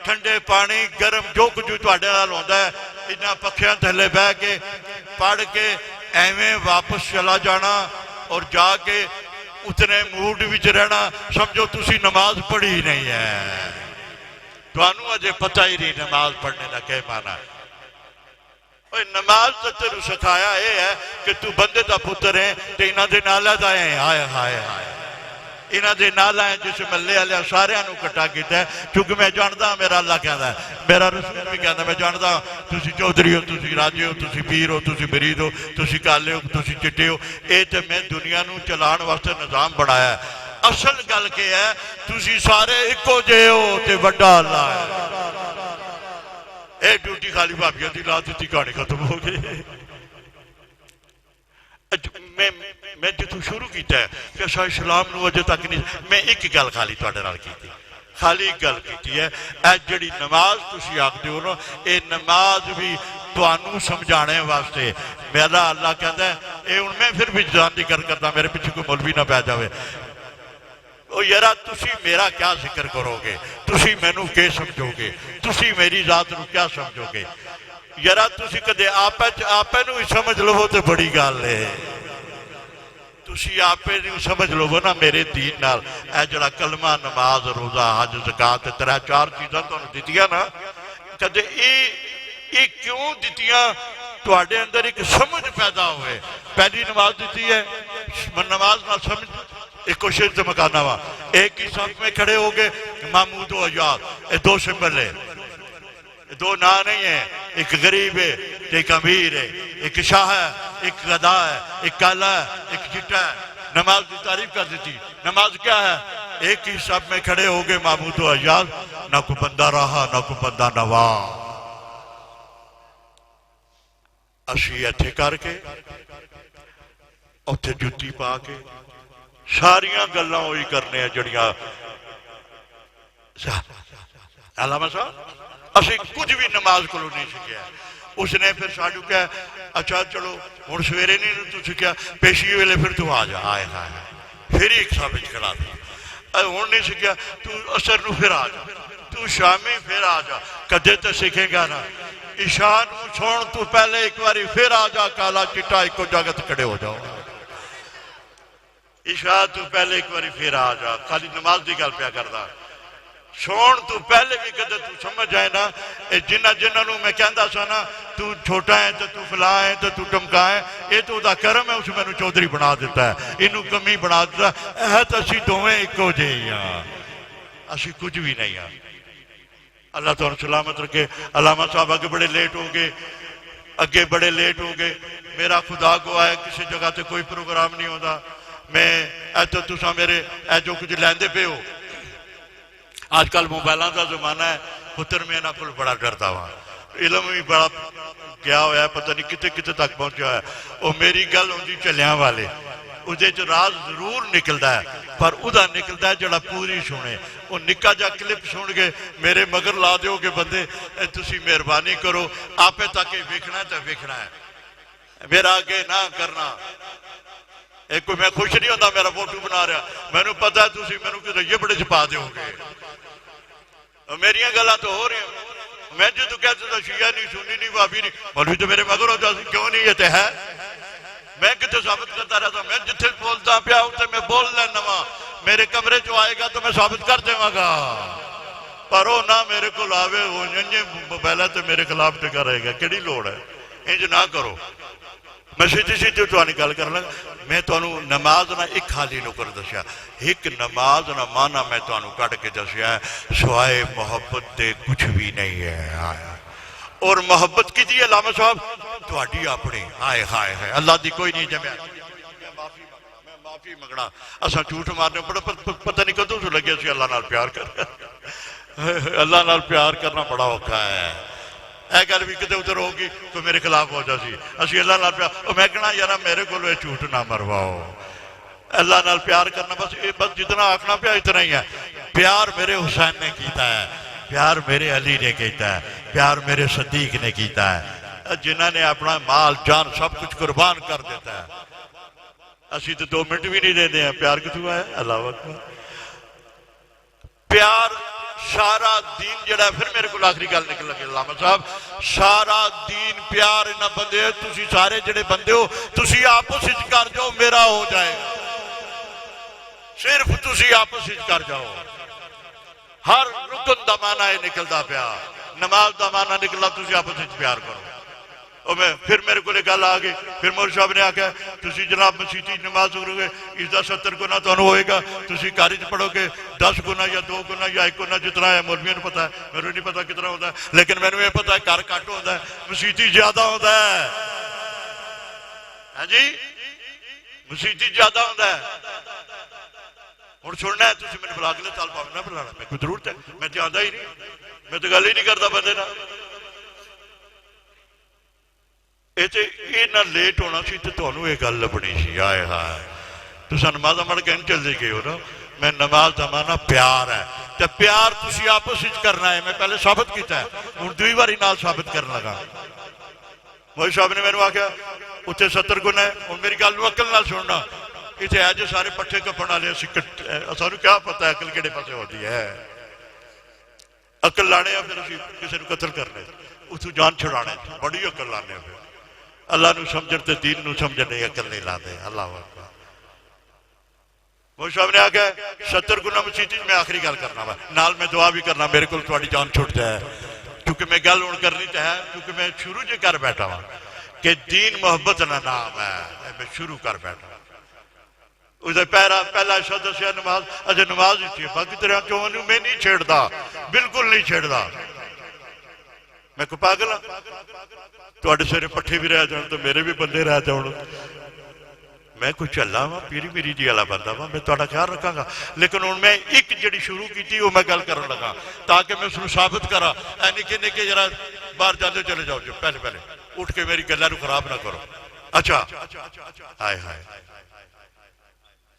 ٹھنڈے پانی گرم جو کچھ تہاڈے نال ہوندا ہے انہاں پکھیاں تھلے بہ کے پڑھ کے ایویں واپس چلا جانا، اور جا کے اتنے موڈ وچ رہنا سمجھو تسی نماز پڑھی نہیں ہے، تانوں اجے پتہ ہی نہیں نماز پڑھنے دا کیا معنی ہے۔ نماز تو تیرے سکھایا یہ ہے کہ تو بندے دا پتر ہے تے انہاں دے نالہ دا ہے، ہائے ہائے ہائے انہاں دے نالہ ہیں جس ملے علیہ سارے انہوں کٹا کیتا ہے، چونکہ میں جانتا ہوں میرا اللہ کہتا ہے، میرا رسول بھی کہتا ہے، میں جانتا ہوں تسی چودھری ہو، تسی راجے ہو، تسی پیر ہو، تسی برید ہو، تسی کالے ہو، تسی چٹے ہو، اے تے میں دنیا نو چلان واسطے نظام بڑھایا ہے۔ اصل گل کے ہے تسی سارے ایکو جے ہو تے بڑا اللہ ہے۔ اے ڈیوٹی خالی بھابیاں دی لا دیتی، کہانی ختم ہو گئی۔ میں جتوں شروع کیتا ہے کہ شاہ اسلام نو اجے تک نہیں، میں ایک گل خالی تہاڈے نال کیتی، خالی ایک گل کیتی ہے، اے جڑی نماز تسی آکھدے ہو نا، اے نماز بھی تانوں سمجھانے واسطے میرا اللہ کہتا ہے، اے ہن میں پھر بھی جان دی کرتا میرے پیچھے کوئی مولوی نہ پہ جاوے، او یارا تسی میرا کیا ذکر کرو گے، تسی مینوں کے سمجھو گے، تسی میری ذات نو کیا سمجھو گے؟ یارا تسی کدے آپے نو ہی سمجھ لو تے بڑی گل ہے، تسی آپے نو سمجھ لو نا میرے دین نال، اے جڑا کلمہ نماز روزہ حج زکات 3-4 چیزاں تانوں دتیاں نا، کدے اے کیوں دتیاں؟ تہاڈے اندر ایک سمجھ پیدا ہوئے۔ پہلی نماز دیتی ہے، نماز نہ سمجھ ایک کوشش سے مکانا ہوا، ایک ہی صف میں کھڑے ہو گئے محمود و عیاد، یہ 2 سمبل ہے، 2 نا نہیں ہے، ایک غریب ہے ایک امیر ہے، ایک شاہ ہے ایک گدا ہے، ایک کالا ہے ایک چٹا ہے۔ نماز کی تعریف کر دیتی، نماز کیا ہے؟ ایک ہی صف میں کھڑے ہو گئے محمود و عیاد، نہ کوئی بندہ رہا نہ کوئی بندہ نوا، اسی ایتھے کر کے اتنے جتی پا کے ساریاں گلاں وہی کرنے ہیں جڑیاں علامہ صاحب اسی کچھ بھی نماز کو نہیں سکیا. اس نے پھر ساڈو کہا اچھا چلو ہن سویرے نہیں تو سکیا پیشی ویلے پھر تو آ جا. آئے ہائے پھر ایک ثابت کھڑا تھا. ہن نہیں سکیا تو اثر نو پھر آ جا, تو شامی پھر آ جا. کدے تو سکھے گا نا عشاء نو سون تو پہلے ایک باری پھر آ جا, کالا چٹا ایک جگہ تے کھڑے ہو جاؤ. عشاء تو پہلے ایک باری پھر آ جا. خالی نماز دی گل پیا کردا. سون تو پہلے بھی کدے تو سمجھ جائے نا جنہاں نو میں کہندا سا نا تو چھوٹا ہے تو فلاں ہے تو ٹمکا ہے, یہ تو دا کرم ہے, اس میں نو چودھری بنا دیتا ہے, انہوں کمی بنا دیتا ہے. تو اسی دوویں ایکو جہے ہاں, اسی کچھ بھی نہیں ہاں. اللہ تعالیٰ سلامت رکھے. علامہ صاحب آگے بڑے لیٹ ہو گئے, اگے بڑے لیٹ ہو گئے. میرا خدا گواہ ہے کسی جگہ تے کوئی پروگرام نہیں ہوتا. میں تو تساں میرے جو کچھ لیندے پہ ہو, آج کل موبائلوں کا زمانہ ہے, پتر میں انہاں کول بڑا ڈرتا ہوا. علم بھی بڑا گیا ہوا ہے, پتہ نہیں کتے کتے تک پہنچا ہے. وہ میری گل ہوندی چلیاں والے, اسے جو راز ضرور نکلتا ہے پر ادا نکلتا ہے جڑا پوری سنے. وہ نکا جا کلپ سن کے میرے مگر لا دیو کہ بندے تسی مہربانی کرو آپ تک ویکھنا ہے تو ویکھنا ہے, میرا آگے نہ کرنا. ایک کوئی میں خوش نہیں ہوتا میرا فوٹو بنا رہا, میں نے پتا ہے تسی میں نے کہ یہ بڑے چھپا دیو گے. میری گلاں تو ہو رہی ہیں. میں جو تو کہتا تھا شیعہ نہیں, سنی نہیں, وابی نہیں, مولوی تو میرے مگر ہو جاتی کیوں نہیں, یہ تو ہے. میں کتے ثابت کرتا رہتا, میں جتھے بولتا پیا اتنے میں بول لینا وا. میرے کمرے جو آئے گا تو میں ثابت کر دے گا, پر وہ نہ میرے کو لاوے ہو موبائل تو میرے خلاف ٹکا رہے گا. کیڑی لوڑ ہے, انج نہ کرو. میں سیدھی سیدھی تھوڑی گل کر لگا. میں تمہیں نماز نہ ایک خالی نکر دسیا, ایک نماز نہ مانا میں تمہیں کٹ کے دسیا ہے سوائے محبت دے کچھ بھی نہیں ہے. اور محبت کی دی علامہ صاحب تہاڈی اپنی, ہائے ہائے ہائے اللہ دی کوئی نہیں جمع. میں معافی منگنا, اساں جھوٹ مارنے بڑا پتہ نہیں کدوں سے لگے سی اللہ نال پیار کر. اللہ نال پیار کرنا بڑا اوکھا ہے. اے گل بھی کتے ادھر ہوگی کوئی میرے خلاف ہو جا سی, اسی اللہ نال پیار. اور میں کہنا یار میرے کو یہ جھوٹ نہ مرواؤ. اللہ نال پیار کرنا بس جتنا آکھنا پیا اتنا ہی ہے. پیار میرے حسین نے کیتا ہے, پیار میرے علی نے کیتا ہے, پیار میرے صدیق نے کیتا ہے, جنہاں نے اپنا مال جان سب کچھ قربان کر دیتا ہے. اسی تو 2 منٹ بھی نہیں دے دیں. پیار کتوں ہے, اللہ اکبر. پیار سارا دین جڑا ہے. پھر میرے کو آخری گل نکل لگے علامہ صاحب, سارا دین پیار انہاں بندے, تسی سارے جڑے بندے ہو تسی آپس وچ کر جاؤ میرا ہو جائے. صرف تسی آپس وچ کر جاؤ. ہر رکن دا معنی ہے نکلدا پیا, نماز دا معنی نکلدا تسی آپس وچ پیار کرو. اور میں پھر میرے کو گل آ گئی. پھر مول صاحب نے آکھا تسی جناب مسیتی نماز کرو گے اس دا 70 گنا تانوں ہوئے گا, تسی کاری چ پڑھو گے 10 گنا یا 2 گنا یا 1 گنا جتنا ہے. مولویوں کو پتا ہے, میرے نہیں پتا کتنا ہوتا ہے, لیکن میں نے یہ پتا ہے گھر کٹ ہوتا ہے مسیتی زیادہ ہوتا ہے. ہاں جی مسیتی زیادہ ہوتا ہے. ہوں سننا ہے تسی میرے بلا کے چل پاؤ نہ بلانا, میں کوئی ضرورت ہے, میں تو آتا ہی نہیں, میں تو گل ہی نہیں کرتا بندے نہ. یہ نہ لیٹ ہونا سی تو تمہیں یہ گل لبنی سی. آئے ہائے تساں نماز پڑھ کے نہیں چلتے گئے ہو نا. میں نماز دا معنی پیار ہے, تو پیار تسی آپس وچ کرنا ہے. میں پہلے ثابت کیتا ہے, ہوں دوئی باری نال ثابت کرنے لگا. مولوی صاحب نے میرے آخیا اتنے 70 گنا ہے. ہوں میری گل نو عقل نال سننا. اتنے ہے جو سارے پٹھے کپن والے, سانوں کیا پتا ہے عقل کہڑے پاسے ہوتی ہے. عقل لانے پھر اسی کسی کو قتل کرنے, اتوں جان چھڑانے, بڑی عقل لانے. پھر اللہ نو سمجھن تے دین نو سمجھنے عقل نہیں لاتے. اللہ اکبر. مولوی صاحب نے آکھا 70 گنا مسیتی میں آخری گل کرنا وا, نال میں دعا بھی کرنا میرے کو تھوڑی جان چھٹ جائے, کیونکہ میں گل ہوں کرنی تو ہے, کیونکہ میں شروع جو کر بیٹھا ہوں کہ دین محبت نہ نام ہے. میں شروع کر بیٹھا اسے پہلا شد دسیا نماز, اجے نماز ہی تھی, باقی طرح چون میں نہیں چھیڑتا, بالکل نہیں چھیڑتا. میں کو پاگل ہوں, تھوڑے سارے پٹھے بھی رہ جان تو میرے بھی بندے رہ جاؤ. میں کوئی چلا وا پیری میری جی والا بندہ وا, میں تھوڑا خیال رکھا گا. لیکن ہوں میں ایک جڑی شروع کی تھی وہ میں گل کرن لگا تاکہ میں اس کو ثابت کرا. نکے نکے ذرا باہر جاتے چلے جاؤ جو پہلے اٹھ کے میری گلوں خراب نہ کرو. اچھا ہائے ہائے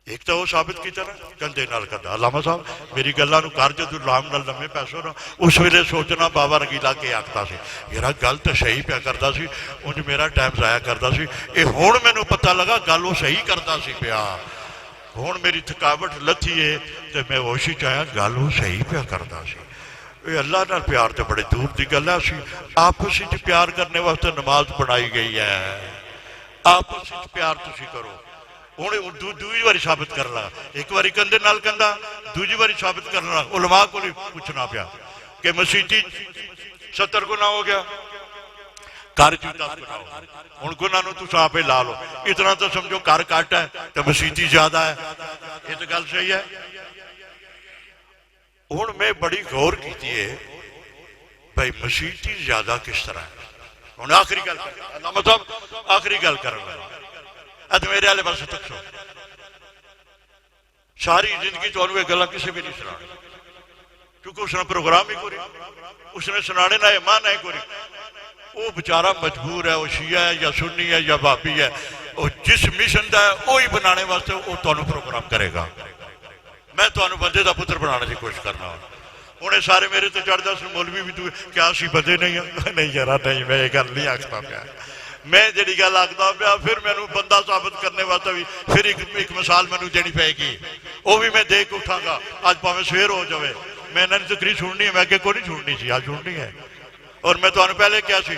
ایک تو وہ ثابت کیتا نا کندھے نال کندھا علامہ صاحب میری گلاں نو کر جدوں رام نال لمے پیسو نا اس ویلے سوچنا بابا رنگیلا کے آکھدا سی یار گل تو صحیح پیا کردا سی انج میرا ٹائم ضائع کردا سی اے ہن مینوں پتہ لگا گل وہ صحیح کردا سی پیا ہن میری تھکاوٹ لتھی ہے تے میں ہوش وچ آیا گل وہ صحیح پیا کردا سی اے اللہ نال پیار تے بڑے دور دی گل ہے اسی آپس وچ پیار کرنے واسطے نماز بنائی گئی ہے آپس وچ پیار تسی کرو ہوں دوجی باری ثابت کرنا ایک باری کندھے نال کندھا دوجی باری ثابت کرنا علماء کو پوچھنا پیا کہ مسیتی 70 گنا ہو گیا گھر 10 گنا ہو ہوں گنا نو تساں آپ لا لو اتنا تو سمجھو گھر کٹ ہے تو مسیتی زیادہ ہے یہ تو گل صحیح ہے ہوں میں بڑی غور کی ہے بھائی مسیتی زیادہ کس طرح ہے ہوں آخری گل علامہ صاحب آخری گل کرنا اد میرے والے پاس تک سو ساری زندگی تو یہ گلا کسی بھی نہیں سنا کیونکہ اس نے پروگرام ہی کوئی اس نے سنانے نہ ایمان ہے کوئی وہ بچارہ مجبور ہے وہ شیعہ ہے یا سنی ہے یا بابی ہے وہ جس مشن دا ہے وہی بنانے واسطے وہ تمہیں پروگرام کرے گا میں تمہیں بندے دا پتر بنانے کی کوشش کرنا ہوں انہیں سارے میرے تو چڑھ دا سن مولوی بھی تو کیا سی بندے نہیں ہیں نہیں یار نہیں میں یہ گل نہیں آکھتا پیا میں جڑی گل آکھدا پیا پھر مینوں بندہ ثابت کرنے واسطے بھی پھر ایک مثال مینوں دینی پے گی وہ بھی میں دیکھ اٹھاں گا آج پاویں سویر ہو جاوے میں انہاں دی تقریر سننی ہے میں کہ کوئی نہیں سننی سی آج سننی ہے اور میں تمہیں پہلے کیا سی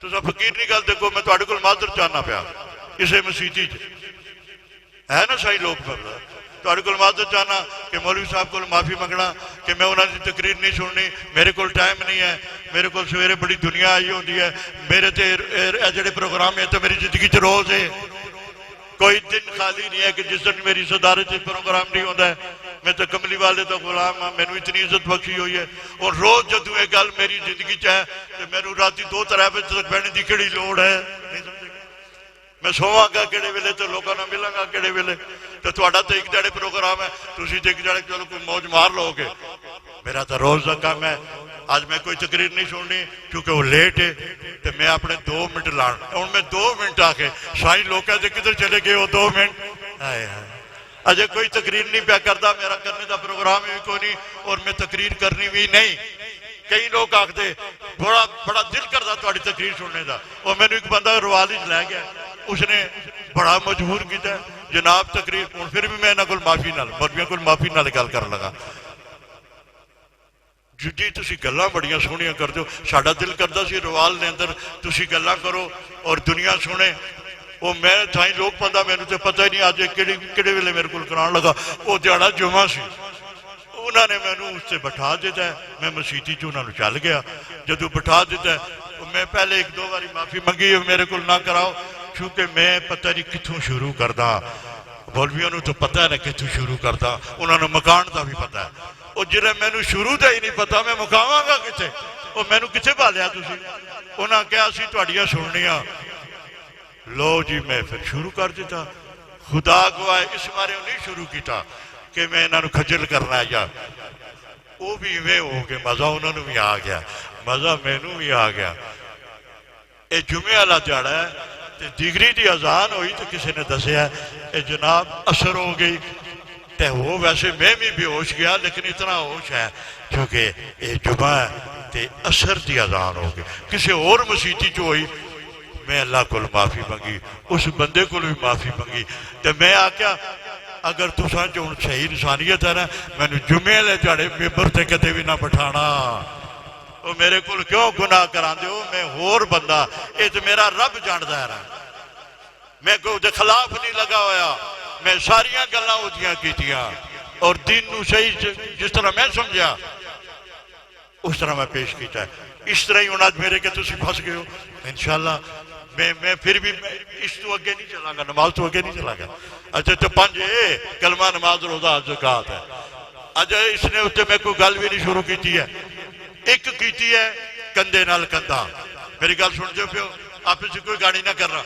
تساں فقیر نہیں گل دیکھو میں تہاڈے کول معذرت چاہنا پیا اسے مسیتی ہے نا صحیح لوگ تہاڈے کول معذرت چاہنا کہ مولوی صاحب کول معافی منگنا کہ میں انہاں دی تقریر نہیں سننی میرے کول ٹائم نہیں ہے میرے کول سویرے بڑی دنیا آئی ہوندی ہے میرے تے جڑے پروگرام ہے تو میری زندگی چ روز ہے کوئی دن خالی نہیں ہے کہ جس دن میری صدارت پروگرام نہیں ہوتا ہے میں تو کملی والے تو غلام ہاں مینوں اتنی عزت بخشی ہوئی ہے اور روز جدوں یہ گل میری زندگی چ ہے تو مینوں راتی 2-3 بجے تک بہنے دی کیڑی لوڑ ہے نہیں سمجھے میں سواں گا کہڑے ویلے تو لوگوں نہ ملاں گا کہڑے ویلے تو تہاڈا تو ایک جڑے پروگرام ہے تسی تے ایک جڑے چلو کوئی موج مار لو گے میرا تو روز کا کام ہے آج میں کوئی تقریر نہیں سننی کیونکہ وہ لیٹ ہے تو میں اپنے 2 منٹ لان ہوں میں 2 منٹ آ کے سائیں لوگ کہتے کدھر چلے گئے وہ 2 منٹ اجے کوئی تقریر نہیں پیا کرتا میرا کرنے دا پروگرام بھی کوئی نہیں اور میں تقریر کرنی بھی نہیں کئی لوگ آکھتے بڑا دل کرتا تہاڈی تقریر سننے دا اور مینوں ایک بندہ روال وچ لے گیا اس نے بڑا مجبور کیتا جناب تقریر ہوں پھر بھی میں انہاں کول معافی نال مولویاں کول معافی نال گل کرن لگا جی تسی گلاں بڑیاں سونیاں کردے ہو ساڈا دل کردا سی روال دے اندر تسی گلاں کرو اور دنیا سنے وہ میں تھائیں لوگ پندہ مینوں تے پتہ ہی نہیں آج کیڑے ویلے میرے کول کران لگا وہ دیہاڑا جمعہ سی انہوں نے مینوں اس سے بٹھا دیتا ہے میں مسیتی چ انہاں نوں چل گیا جدوں بٹھا دیتا ہے میں پہلے 1-2 باری معافی منگی میرے کول نہ کراؤ کیونکہ میں پتہ نہیں کتھوں شروع کردا مولویوں نوں تو پتہ ہے نا کتھوں شروع کردا انہاں نوں مکان دا بھی پتہ ہے وہ جلے مینوں شروع دا ہی نہیں پتا میں مکاواں گا کتے وہ مینوں کتے پالیا تسی انہاں کہا سی تہاڈیاں سننیاں لو جی میں پھر شروع کر دیتا خدا گواہ اس بارے نہیں شروع کیتا کہ میں انہاں نوں کھجل کرنا یا وہ بھی میں ہو کے مزہ انہوں نے بھی آ گیا مزہ مینوں بھی آ گیا اے جمعہ والا دیہاڑا ہے تے دیگری دی اذان ہوئی تو کسی نے دسیا اے جناب اثر ہو گئی تے وہ ویسے میں بھی بے ہوش گیا لیکن اتنا ہوش ہے کیونکہ یہ جمعہ ہے تے اثر دی اذان ہو گئی کسی اور مسیتی جو ہوئی میں اللہ کو معافی منگی اس بندے کو بھی معافی منگی تے میں آکیا اگر تساں جو صحیح انسانیت ہے نا میں نے جمعے لے جاڑے ممبر تے کدے بھی نہ بٹھانا وہ میرے کو کیوں گناہ کران دے ہو میں اور بندہ یہ تو میرا رب جاندا ہے میں کوئی دے خلاف نہیں لگا ہویا میں ساریاں گلاں اودیاں کیتیاں اور دین نو صحیح جس طرح میں سمجھا اس طرح میں پیش کیتا ہے اس طرح ہی ہونا میرے کہ تسی پھنس گئے ہو انشاءاللہ میں پھر بھی اس تو اگے نہیں چلا گا نماز تو اگے نہیں چلا گا اچھا تو 5 کلمہ نماز روزہ زکات ہے اچھا اس نے اتنے میں کوئی گل بھی نہیں شروع کیتی ہے ایک کیتی ہے کندھے نال کندھا میری گل سن جو پیو آپ سے کوئی گاڑی نہ کر رہا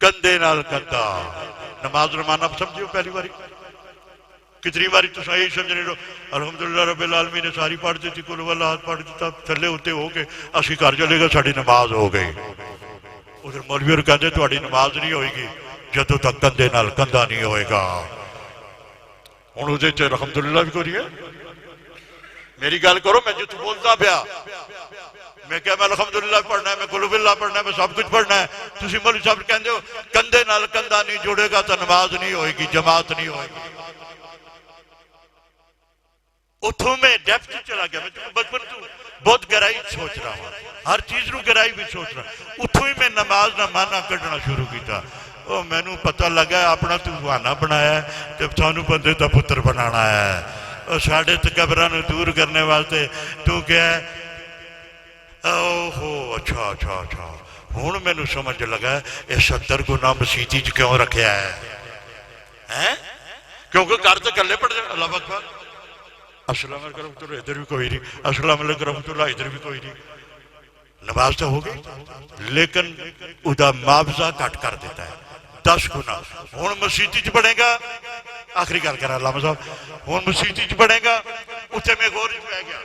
کندھے نال کندھا نماز رمانا سمجھو پہلی باری کتنی باری تو یہی سمجھنے رہو الحمدللہ رب العالمین نے ساری پڑھ دیتی کل واللہ ہاتھ پڑھ دیتا تھلے ہوتے ہو کے اسی گھر چلے گا ساری نماز ہو گئی ادھر مولوی اور کہتے تہاڈی نماز نہیں ہوئے گی جدوں تک کندھے نال کندھا نہیں ہوئے گا ہن اودے تے الحمدللہ بھی کوئی ہے میری گل کرو میں جتوں بولتا پیا میں کہا میں الحمدللہ پڑھنا ہے میں قل اللہ پڑھنا ہے میں سب کچھ پڑھنا ہے تسی مولوی صاحب کہندے ہو کندھے نال کندھا نہیں جڑے گا تو نماز نہیں ہوئے گی جماعت نہیں ہوئے گی اتھوں میں ڈیپتھ چلا گیا میں بچپن تو بہت گہرائی سوچ رہا ہوں ہر چیز رو گہرائی بھی سوچ رہا اتھوں ہی میں نماز نہ مانا کڈنا شروع کیتا او مینوں پتہ لگا ہے اپنا تو بہانا بنایا ہے تے سانوں بندے دا پتر بنانا ہے اور ساڈے تکبراں نوں دور کرنے واسطے تو کیا ہے اوہو اچھا اچھا اچھا ہن مینوں سمجھ لگا ہے اے 70 گناہ مسیتی چ کیوں رکھیا ہے کیونکہ گھر تے کلے پڑھ جائے اللہ اکبر السلام علیکم رحمۃ اللہ ادھر بھی کوئی نہیں السلام علیکم رحمۃ اللہ ادھر بھی کوئی نہیں نماز تو ہو گئی لیکن ادا معاوضہ کٹ کر دیتا ہے 10 گنا ہوں مسیتی چ پڑھے گا آخری گل کرا علامہ صاحب ہوں مسیتی چ پڑھے گا اتنے میں غور پہ گیا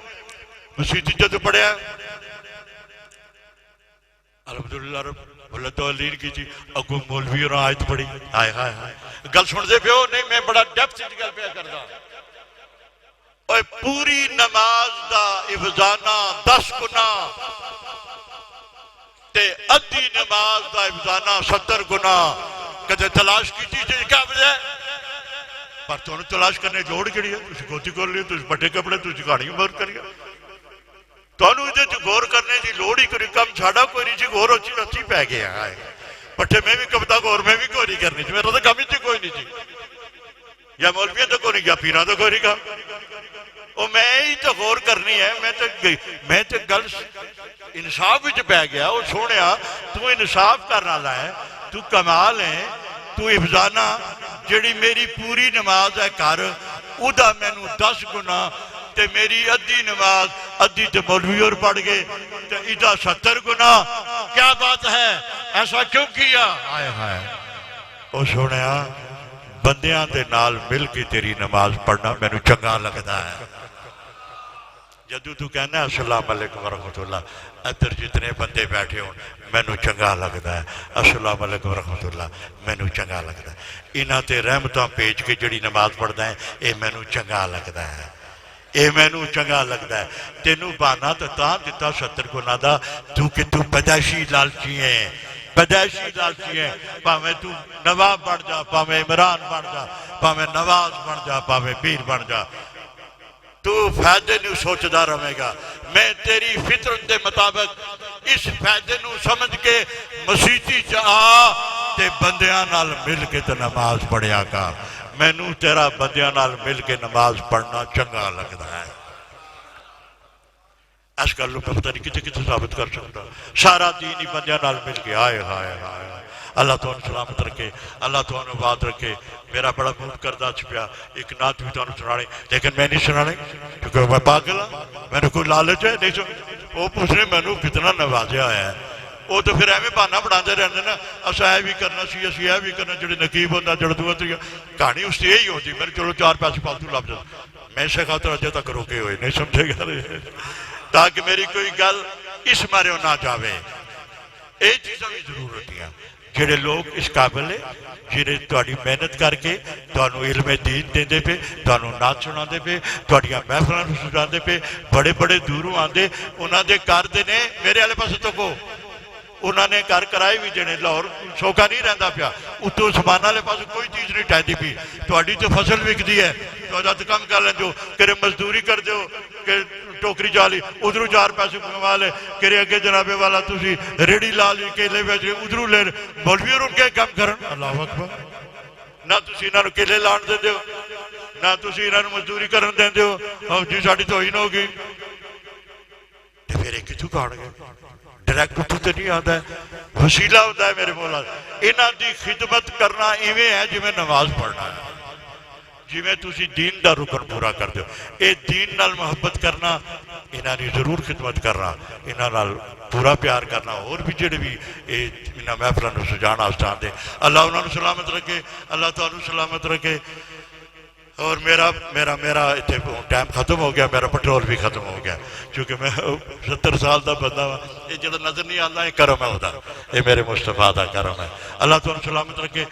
مسیتی جدو پڑھیا الحمدللہ رب العالمین کی جی اگو مولوی اور آیت پڑھی ہائے ہائے ہائے گل سن دے پیو نہیں میں بڑا ڈیپتھ وچ گل پیا کردا اور پوری نماز دا افزانہ 10 گنا تے ادھی نماز دا افزانہ 70 گنا کدے تلاش کی چیز کیا وجہ پر تو تلاش کرنے جوڑ کیڑی ہے تسی گوتی کر لیو تسی بڑے کپڑے تسی کہانی غور کریے تانوں ادھے چ غور کرنے دی لوڑ ہی کوئی کم چھاڑا کوئی نہیں جی غور اچھی پی گیا ہے پٹھے میں بھی کبتا غور میں بھی کوئی نہیں کرنی جی میرا تو کم ہی کوئی نہیں جی یا مولویاں تو کوئی نہیں یا پیراں تو کوئی نہیں کہا میں ہی تو غور کرنی ہے میں تو گل انصاف وچ پی گیا وہ سونیا تو انصاف کرنا لا ہے تو کمال ہے تو افزانہ جڑی میری پوری نماز ہے کر ادا مینوں 10 گنا تے میری ادھی نماز ادھی تے مولوی اور پڑھ گئے تے ادا 70 گنا کیا بات ہے ایسا کیوں کیا ہائے ہائے وہ سونیا بندیاں دے نال مل کے تیری نماز پڑھنا مینوں چنگا لگدا ہے جدو تو کہنا ہے السلام علیکم ورحمۃ اللہ ادھر جتنے بندے بیٹھے ہوں مینوں چنگا لگدا ہے السلام علیکم ورحمۃ اللہ مینوں چنگا لگدا ہے انہاں تے رحمتاں پیج کے جڑی نماز پڑھدا ہے اے مینوں چنگا لگدا ہے اے مینوں چنگا لگدا ہے تینوں بہانا تاں دتا 70 گنا دا تو کہ تو پیدائشی لالچی ہے پیدائشی لالچی ہے پاویں تو نواب بن جا پاویں عمران بن جا پاویں نواز بن جا پاویں پیر بن جا تو فائدے نو سوچدا رہے گا میں تیری فطرت دے مطابق اس فائدے نو سمجھ کے مسیتی آ تے بندیاں نال مل کے تے نماز پڑھیا کر مینوں تیرا بندیاں نال مل کے نماز پڑھنا چنگا لگدا ہے اس گل نو پتہ نہیں کتے ثابت کر سکتا سارا دین ہی بندیاں نال مل کے ہائے ہائے ہائے اللہ تعالیٰ سلامت رکھے اللہ تعالیٰ آباد رکھے میرا بڑا موڈ کردہ چھپیا ایک نعت بھی تعالیٰ سنانے لیکن میں نہیں سنانے کیونکہ میں پاگل ہوں میں نے کوئی لالچ ہے نہیں سن وہ پوچھنے میں نے کتنا نوازیا ہے وہ تو پھر ایویں بہانا بنا رہتے نا اسا یہ بھی کرنا سی اسی یہ بھی کرنا جڑے نقیب ہوتا جڑ دو کہانی اس سے یہی ہوتی میرے چلو 4 پیسے فالتو لب جاتا میں اسے خاطر اجے تک روکے ہوئے نہیں سمجھے گا تاکہ میری کوئی گل اس مارے نہ جاوے یہ چیزاں بھی ضرور ہوتی ہیں جڑے لوگ اس قابل ہیں جڑے تہاڈی محنت کر کے تانوں علم دین دیندے پے تانوں نعت سناندے پے تہاڈیاں محفلاں سجاندے پے بڑے بڑے دوروں آندے انہاں دے گھر دے نے میرے والے پاسے تو کو انہاں نے گھر کرائے بھی دینے لاہور سوکھا نہیں رہندا پیا اتوں سمان والے پاس کوئی چیز نہیں ٹہندی پی تہاڈی تو فصل وکدی ہے تہاڈا تے کم کر لیندے ہو کہ مزدوری کر دیو کہ ٹوکری چالی ادھروں 4 پیسے کما لے کہ اگے جنابے والا تسی ریڑی لا لی کیلے بیچ ادھروں لے مولوی اور ان کے کام کرن اللہ اکبر نہ تسی انہاں نوں کیلے لان دیندے ہو نہ تسی انہاں نوں مزدوری کرن دیندے ہو او جی ساڈی تو ہی نہ ہوگی تے پھر ایک کتھوں کاڑ گئے ڈائریکٹ اتوں تے نہیں آتا ہے وسیلہ ہوتا ہے میرے مولا انہاں دی خدمت کرنا ایویں ہے جویں نماز پڑھنا ہے جویں تسی دین دا رکن پورا کر دیو اے دین نال محبت کرنا انہاں دی ضرور خدمت کرنا انہاں نال پورا پیار کرنا اور بھی جڑے بھی انہاں محفلاں نوں سجانا واسطے آندے اللہ انہاں نوں سلامت رکھے اللہ تعالیٰ سلامت رکھے اور میرا ٹائم ختم ہو گیا، میرا پٹرول بھی ختم ہو گیا، چونکہ میں 70 سال دا بندہ ہاں۔ یہ جڑا نظر نہیں آتا یہ کرم ہے خدا، یہ میرے مصطفیٰ دا کرم ہے۔ اللہ تعالیٰ سلامت رکھے۔